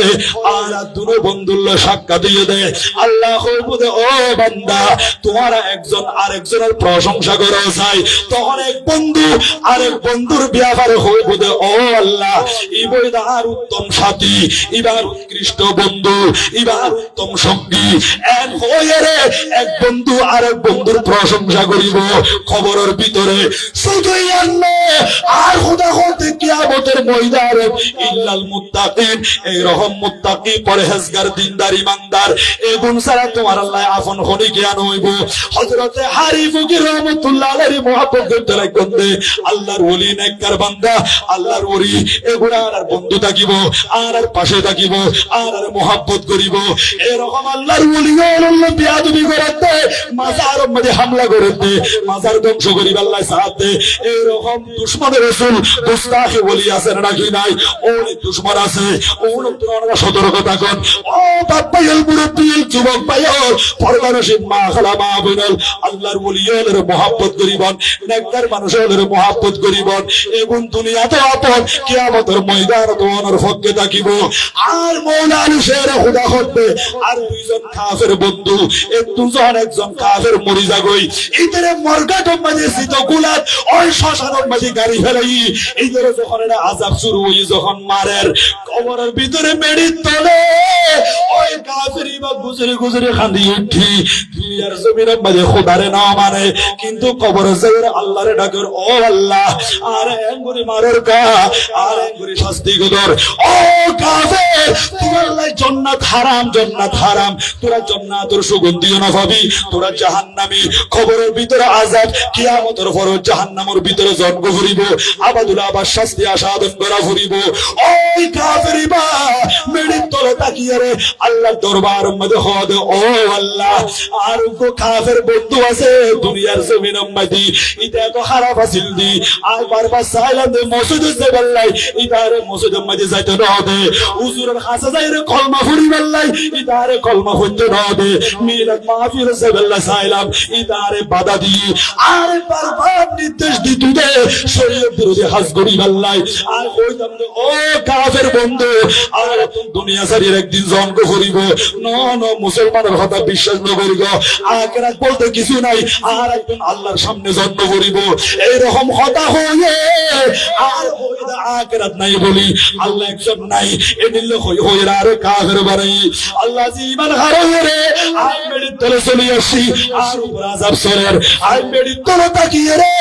আর দুনো বন্ধুর সাক্ষাৎ দিয়ে দেয়। আল্লাহ হইবুদে ও বান্দা তোমার একজন আরেকজনের প্রশংসা করা যায়, তখন এক বন্ধু আরেক বন্ধুর ব্যাপারে হইবুদে ও আল্লাহ ইবই আর উত্তম সাথী, ইবার উৎকৃষ্ট বন্ধু, ইবার উত্তম সঙ্গী। এক হয়ে রে এক বন্ধু আরেক বন্ধুর প্রশংসা করিব খবরের ভিতরে শুধুই আল্লাহ আর খোদা হতে কিয়ামতের ময়দানে ইল্লাল মুত্তাকিন, এই রকম মুত্তাকি পরহেজগার দিনদার ইমানদার এই গুণ ছাড়া তোমার আল্লাহ আপন হনি জ্ঞান হইব। হযরতে হারি ফকির রহমাতুল্লাহ আলাইহি মুহাব্বত করতে লাগবেন আল্লাহর ওলি নেককার বান্দা আল্লাহর ওলি এগুলা আর বন্ধু থাকিব আর পাশে থাকিব আর মুহাব্বত করিব। এরকম আল্লাহর ওলি আল্লাহ বিয়াদবি করতে মাজার মধ্যে হামলা করতে মাজার ধ্বংস করিব আল্লাহ সাথ দে। এরকম দুশমনের রাসূল দুস্তাখি ওলি আছেন নাকি নাই? ওই দুশমন আছে, ওর তোমরা সতর্ক থাকুন। ও বাপ্পাইল মুরব্বিল যুবক ভাইয়ের পরমানসিক মা খালা মা বোনেল আল্লাহর ওলিদের মুহাব্বত করিবেন, নেককার মানুষের মুহাব্বত করিবেন। এবং দুনিয়াতে আপন কিয়ামতের ময়দানে তোমার পক্ষে থাকিব। আর মওলা আলিশের খোদা করতে আর দুইজন কাফের বন্ধু এই দুজন একজন কাফের মরি যাগই ইদের মরগাটম মাঝে সিত গুলাত ওই শ্মশানের মাঝে গাড়ি ফেলাই ইদের যখন এটা আযাব শুরু হই যখন মারের কবরের ভিতরে মেড়ির তলে ওই কাফেরই বা গুজরে গুজরে কাঁদি উঠি দুনিয়ার জমিনের মাঝে খোদারে না মানে কিন্তু কবরের জায়গায় আল্লাহরে ডাকের, ও আল্লাহ আর এঙ্গুরি মারের কা আর এঙ্গুরি শাস্তি গদর, ও কাফের তোমার লাই জান্নাত হারাম জান্নাত হারাম, তোরা জান্নাতের সুগন্ধিও না পাবি, তোরা জাহান্নামী। কবরের ভিতরে আযাব কিয়ামতের পরে জাহান্নামের ভিতরে জন্ম করিব, আবাদুল আবার শাস্তি আসাদন করা ফুরিব। ওই কাফেরই বা মেড়ির তলে তাকিয়ে রে আল্লাহর দরবার মধ্যে হদ, ও আল্লাহ আর কো কাফের বন্ধু আছে দুনিয়ার জমিনের মধ্যে এটা এত খারাপ আছিল দি আর বারবার চাইলাম দে মসজিদে যে বললাই ইদারে মসজিদের মধ্যে যাইতে না হবে, হুজুরের কাছে যাইরে কলমা ফুরি বললাই ইদারে কলমা হইতে না হবে, মিলাদ মাহফিলে যে বললাই চাইলাম ইদারে বাধা দি আর বারবার নির্দেশ দিত দে শরীয়ত বিরোধী হাজ করি বললাই আর কইতাম দে ও কাফের বন্ধু আর তুমি দুনিয়া ছাড়িয়ে একদিন জন্ম করিব না না মুসলমানের কথা বিশ্বাস না করিব আখিরাত বলতে কিছু নাই আর একদিন আল্লাহর সামনে জন্ম করিব। এইরকম কথা হয়ে আর হইদা আখিরাত নাই বলি আল্লাহ একজন নাই এদিল হই আর কাফের বাড়ি আল্লাহ জীবন হারায় রে আই মেডির তলে চলে আসি আর উপর আযাব সরের আই মেডির তলে তাকিয়ে রে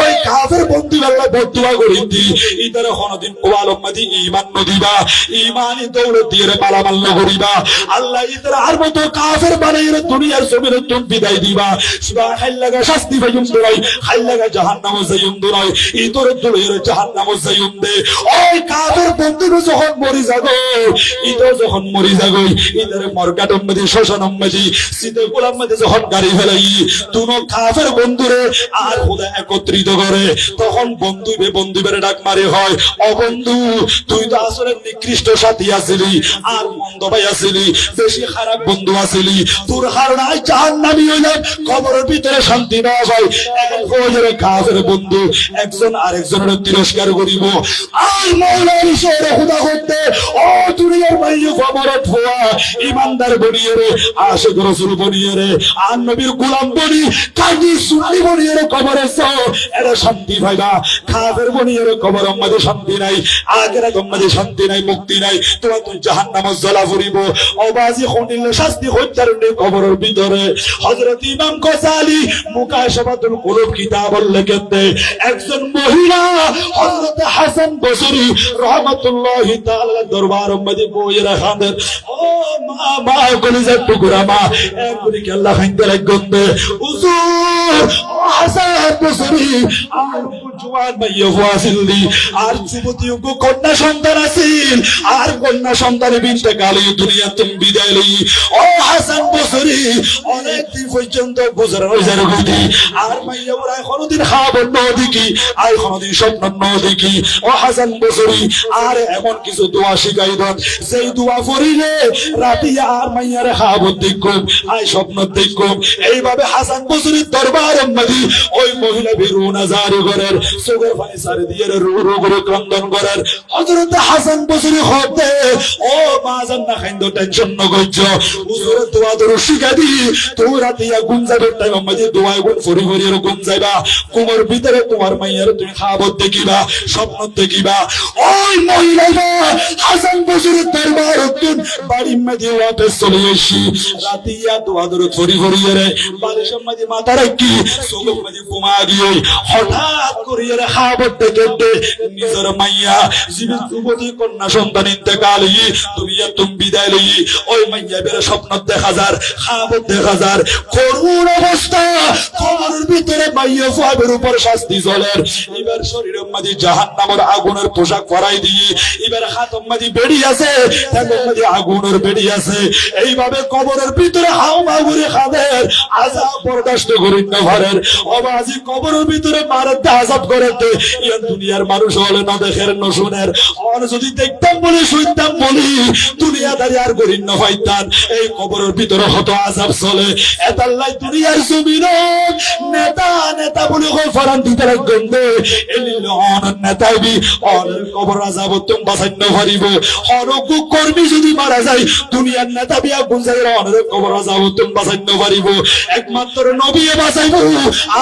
ওই কাফের বন্ধু আল্লাহ বদদুয়া করি দি ইদারে কোনদিন ওয়াল উম্মতি ঈমান নদিবা ঈমানি দৌলত দিয়ে মালামাল করিবা আল্লাহ ইদার আর মতো কাফের বানাইরে দুনিয়ার জমিনে তুমি বিদায় দিবা সুবহানাল্লাহ শাস্তি পাইম দরাই খাইলাগা জাহান্নামে যাইম দরাই ইদরে দরের জাহান্নামে যাইম দে। ওই কাফের বন্ধু যখন মরি যাবে ইদো যখন মরি যাবে ইদারে মরগাটম মধ্যে শ্মশানম মধ্যে সিদে গোলাম মধ্যে যখন গাড়ি ফেলাই দুনো কাফের বন্ধুরে আর খোদা একত্রিত করে তখন বন্ধুবে ডাক মারে হয়, ও বন্ধু তুই তো আসলে নিকৃষ্ট সাথী আছিলি আর মন্দ ভাই আছিলি বেশি খারাপ বন্ধু আছিলি, তোর কারণে জাহান্নামী হইলাম কবরের ভিতরে শান্তি না হয়। এখন হয়ে কাফের বন্ধু একজন আরেকজনের তিরস্কার করিব আর মওলা আলিশের খোদা করতে ও দুনিয়ার বাইরে বড় ফোয়া ইমানদার বনিয়ে রে, আশিক রাসূল বনিয়ে রে, আর নবীর গোলাম বনি কাজী সুন্নি বনিয়ে রে কবরে যাও, এরা শান্তি পাইবা। কাফের বনিয়ে রে কবরের মধ্যে শান্তি নাই, আখিরাতের মধ্যে শান্তি নাই, মুক্তি নাই, তোরা তুই জাহান্নামে জ্বলা ফুরিব। অবাজি খনিলে শাস্তি হত্যার নেই কবরের ভিতরে। হযরত ইমাম গজালি মুকাশাফাতুল কুলুব কিতাবল লেখেতে একজন মহিলা হযরত হাসান বসরি রাহমাতুল্লাহি তাআলা দরবারের মধ্যে বইয়ে রাখেন। ও মা, মা কলিজার টুকরা মা, একবারে কি আল্লাহ খাইতে লাগবে হুজুর। ও হাসান বসরি আর জওয়ান মাইয়া ওয়াসিলি আর যুবতী কন্যা সন্তান আছিল, আর কন্যা সন্তানের বিনতে কালে দুনিয়া তুমি বিদায় লই। ও হাসান বসরি অনেক দিন পর্যন্ত গুজরান হয়ে যায় গতি, আর মাইয়া ওরা কোনদিন খাবার ন দেখি, আর কোনদিন স্বপ্ন ন দেখি। ও হাসান বসরি আর এমন কিছু দোয়া শিখাই দেন, সেই দোয়া পড়িলে রাতে আর মাইয়ারে খাবার দেখুম, আই স্বপ্ন দেখুম। এইভাবে হাসান বসরির দরবারের মধ্যে ওই মহিলা বেরুনা জারি করেন, চোখের পানি সারি দিয়ে রু রু করে ক্রন্দন করেন। হযরত হাসান বসরি হতে ও মা জান্না খাইন্দ টেনশন ন কইছ, হুজুর দোয়া দরু শিখা দি, তোরা দিয়া গুণ যাবে টাইম মধ্যে দোয়া গুণ ফরি ফরি এরকম যাইবা, কুমার ভিতরে তোমার মাইয়ারে তুমি খাবার দেখিবা, স্বপ্ন দেখিবা। ওই মহিলা হাসান বসরির দরবার উদ্দিন বাড়ির মধ্যে ওয়াপস চলে এসি, রাতিয়া দোয়া দরু ফরি ফরি এরে বালিশের মধ্যে মাথা রাখি, চোখের মধ্যে ঘুমা গিয়ে হঠাৎ করিয়ে খাবার দেখে নিজের মাইয়া জীবন যুবতী কন্যা সন্তান ইন্তেকালি দুনিয়া তুমি বিদায় লই। ওই মাইয়া বের স্বপ্ন দেখা যার, খাবার দেখা যার, করুণ অবস্থা, কবরের ভিতরে মাইয়া ফাবের উপর শাস্তি চলের। এবার শরীরের মাঝে জাহান্নামের আগুনের পোশাক পরাই দিয়ে, এবার হাতের মাঝে বেড়ি আছে, ঠ্যাঙের মাঝে আগুনের বেড়ি আছে। এইভাবে কবরের ভিতরে হাও মাও করে খাদের আযাব বরদাস্ত করেন না ঘরের। অবাজি কবরের ভিতরে মারার আযাব করেতে ইয়ান দুনিয়ার মানুষ হলে না দেখের না শুনের, আর যদি দেখতাম বলি শুনতাম বলি দুনিয়াদারি আর করিন না হইতাম। এই কবরের ভিতরে হত আযাব চলে, এতাল্লাই দুনিয়ার জমিনত নেতা নেতা বলে কই ফরান দিতে গন্ধে এলিল অন নেতাবি অন কবর আযাব তুমি বাঁচাই না পারিব। হরক কর্মী যদি মারা যায় দুনিয়ার নেতা বিয়া গুঞ্জাইর অনের কবর আযাব তুমি বাঁচাই না পারিব। একমাত্র নবী বাঁচাইব,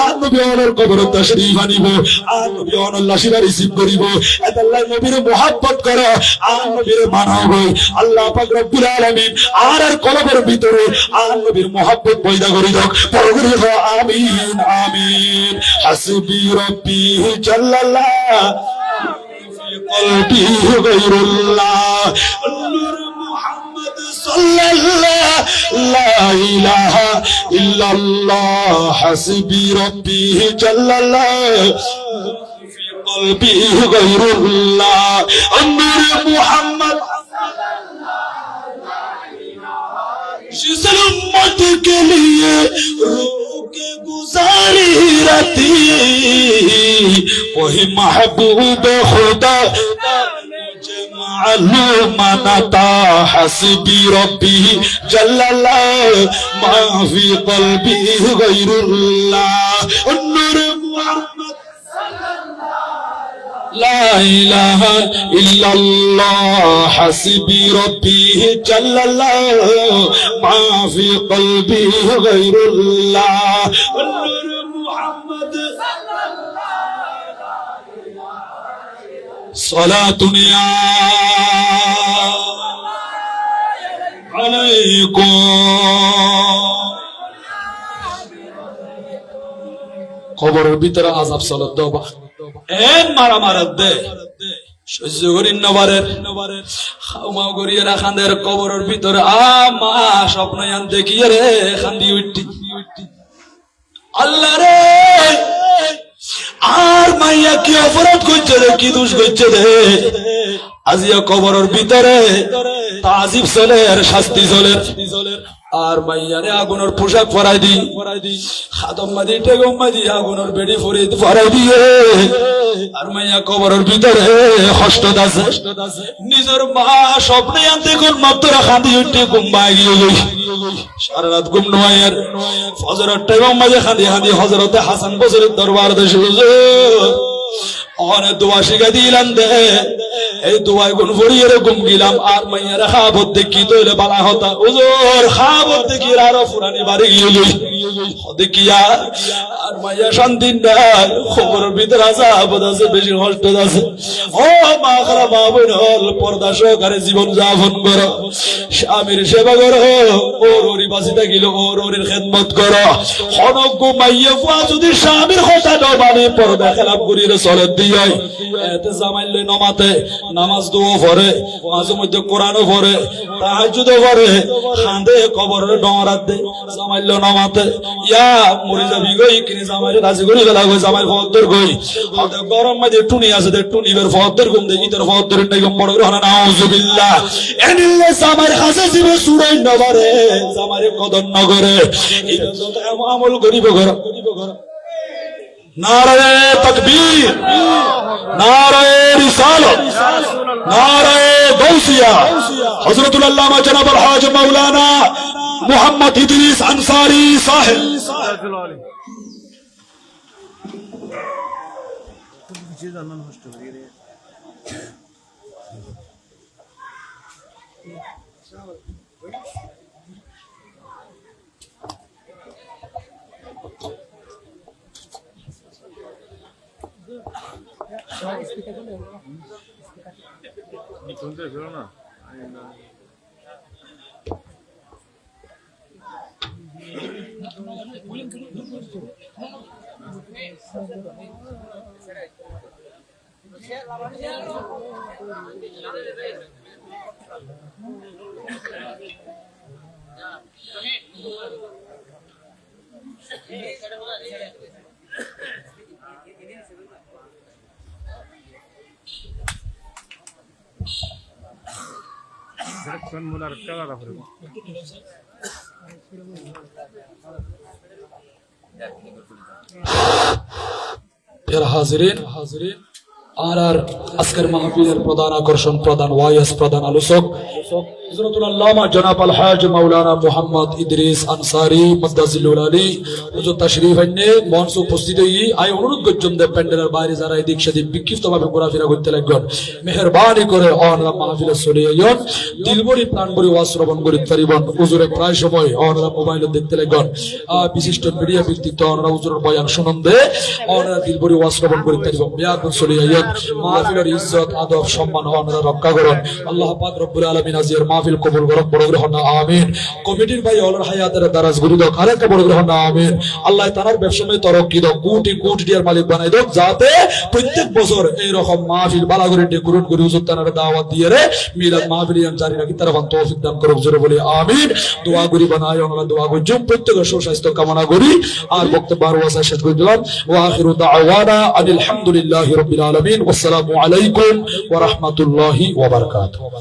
আর নবী অনের কবর তাশরীফ আনিব, আর নবী অনের লাশিরা রিসিভ করিব। এতাল্লাই নবীর মুহাব্বত করো, আর নবীর মানব। আল্লাহ পাক রব্বুল আলামিন আর কলবের ভিতরে আর নবীর মুহাব্বত পয়দা করে দাও। পরগরি আমিন আমিন। হাসবি রব্বি জাল্লাল্লাহ ফি কলবি গায়রুল্লাহ নূর মুহাম্মদ সাল্লাল্লাহ লা ইলাহা ইল্লাল্লাহ। হাসবি রব্বি জাল্লাল্লাহ قلبي غير الله النور محمد जिस उम्मत के लिए रूह के गुजारी रहती वही महबूब खुदा मुझे मालूम न था। हस्बी रब्बी जल्लल्लाह मा फी قلبي غير الله النور محمد لا إله إلا الله حسبي ربي جل الله ما في قلبي غير الله والنور محمد صلاة عليكم কবরের ভিতরে আযাব চলে দবা এন মারা মারা দে সহ্য করিন নবারের খাওয়া করিয়ে রাখানের কবরের ভিতরে মা স্বপ্ন আন দেখিয়ে রে খান্দি উঠি আল্লাহ রে আর মাইয়া কি অপরাধ করছে রে, কি দোষ করছে রে, আজিয়া কবরের ভিতরে তাজিব চলে আর শাস্তি চলে। আর মাইয়ারে আগুনের পোশাক পরাই দি, খাদম মাদি টেগম মাদি আগুনের বেড়ি পরাই দিয়ে, আর মাইয়া কবরের ভিতরে কষ্ট আছে। নিজের মা স্বপ্নে আনতে কোন মাত্র খান্দি উঠে ঘুমাই গিয়ে গই, সারা রাত ঘুম নয়। ফজরের টেগম মাঝে খান্দি খান্দি হযরতে হাসান বসরির দরবার দেশে অনেক দোয়া শিখা দিলাম দে এই দোয়াই গুণ ভরি এরকম গেলাম আর মাইয়ার খাবত দেখি তৈলে বালা হতা ওজোর খাবত দেখি আরো ফুরানি বাড়ি গিয়ে দেখিয়া আর মাইয়া শান্তি নাই খবরের ভিতরে আছে আপদ আছে বেশি কষ্ট আছে ও মা খারাপ মা বোন হল পর্দা সহকারে জীবন যাপন করো স্বামীর সেবা করো ওর ওরি বাঁচি থাকিল ওর ওরির খেদমত করো হনক মাইয়া ফুয়া যদি স্বামীর কথা নয় মানে পর্দা খেলাপ করিয়ে চলে দিয়ে এতে জামাইলে নমাতে নামাজ দোয়া পড়ে মাঝে মধ্যে কোরআনও পড়ে তাহাজ্জুদও পড়ে খান্দে কবরের ডমরাত দে জামাইল নমাতে ইয়া মরে যাবি গই কিনে জামাইরে রাজি করি গেলা গই জামাইর ফদর গই হতে গরম মাঝে টুনি আছে দে টুনিবের ফদর গুম দে ইতর ফদর নাই গম বড় হনা নাউজুবিল্লাহ এনিলে জামাইর কাছে জিবে সুরাই নবারে জামাইরে কদর নগরে এটা যত আমল করিব ঘর নারে তাকবীর নারে রিসালাত নারে গাউসিয়া হযরতুল আল্লামা জনাব আল হাজ মাওলানা মুহাম্মদ ইদ্রিস আনসারী সাহেব হাজিরিন আর আজকের মাহফিলের প্রধান আকর্ষণ প্রধান ওয়াইস প্রধান আলোচক হযরতুল আল্লামা জনাব আল হাজ মাওলানা মুহাম্মদ ইদ্রিস আনসারী মুদ্দাজিলুল আলী হুজুর তাশরীফ আননে মঞ্চ উপস্থিত হই আই অনুরোধ করছেন যে প্যান্ডেলের বাইরে যারা এদিক সেদিক বিক্ষিপ্তভাবে ঘোরাফেরা করতে লাগবেন মেহেরবানি করে অনরা মাহফিলে চলে আইন দিলবরি প্রাণবরি ওয়াজ শ্রবণ করিতে পারিবেন হুজুরে প্রায় সময় অনরা মোবাইলে দেখতে লাগবেন বিশিষ্ট মিডিয়া ব্যক্তিত্ব অনরা হুজুরের বয়ান শুনুন দে অনরা দিলবরি ওয়াজ শ্রবণ করিতে পারিবেন বিয়াকুল চলে আইন মাহফিলের ইজ্জত আদব সম্মান অনরা রক্ষা করুন আল্লাহ পাক রব্বুল আলামিন আজির মাহফিল কবুল করুন বড় গ্রহণ আমিন কমিটির ভাই অলর হায়াতের দারাজ গুরু দাও আরেকটা বড় গ্রহণ আমিন আল্লাহ তাআলার ব্যবসায় তরক্কি দাও কোটি কোটি টাকার মালিক বানাই দাও যাতে প্রত্যেক বছর এই রকম মাহফিল বালা করে ডেকোরেট করে হুজুর তাআলার দাওয়াত দিয়ে রে মিলাদ মাহফিল জারি রাখি তার বান তৌফিক দান করুন জোরে বলি আমিন দোয়া করি বানাই আমরা দোয়া করি প্রত্যেকের সুস্বাস্থ্য কামনা করি আর বক্তব্য আর ওয়াজ শেষ করে দিলাম ওয়া আখিরু দাওয়ানা আলহামদুলিল্লাহি রাব্বিল আলামিন ওয়াসসালামু আলাইকুম ওয়া রাহমাতুল্লাহি ওয়া বারাকাতুহু।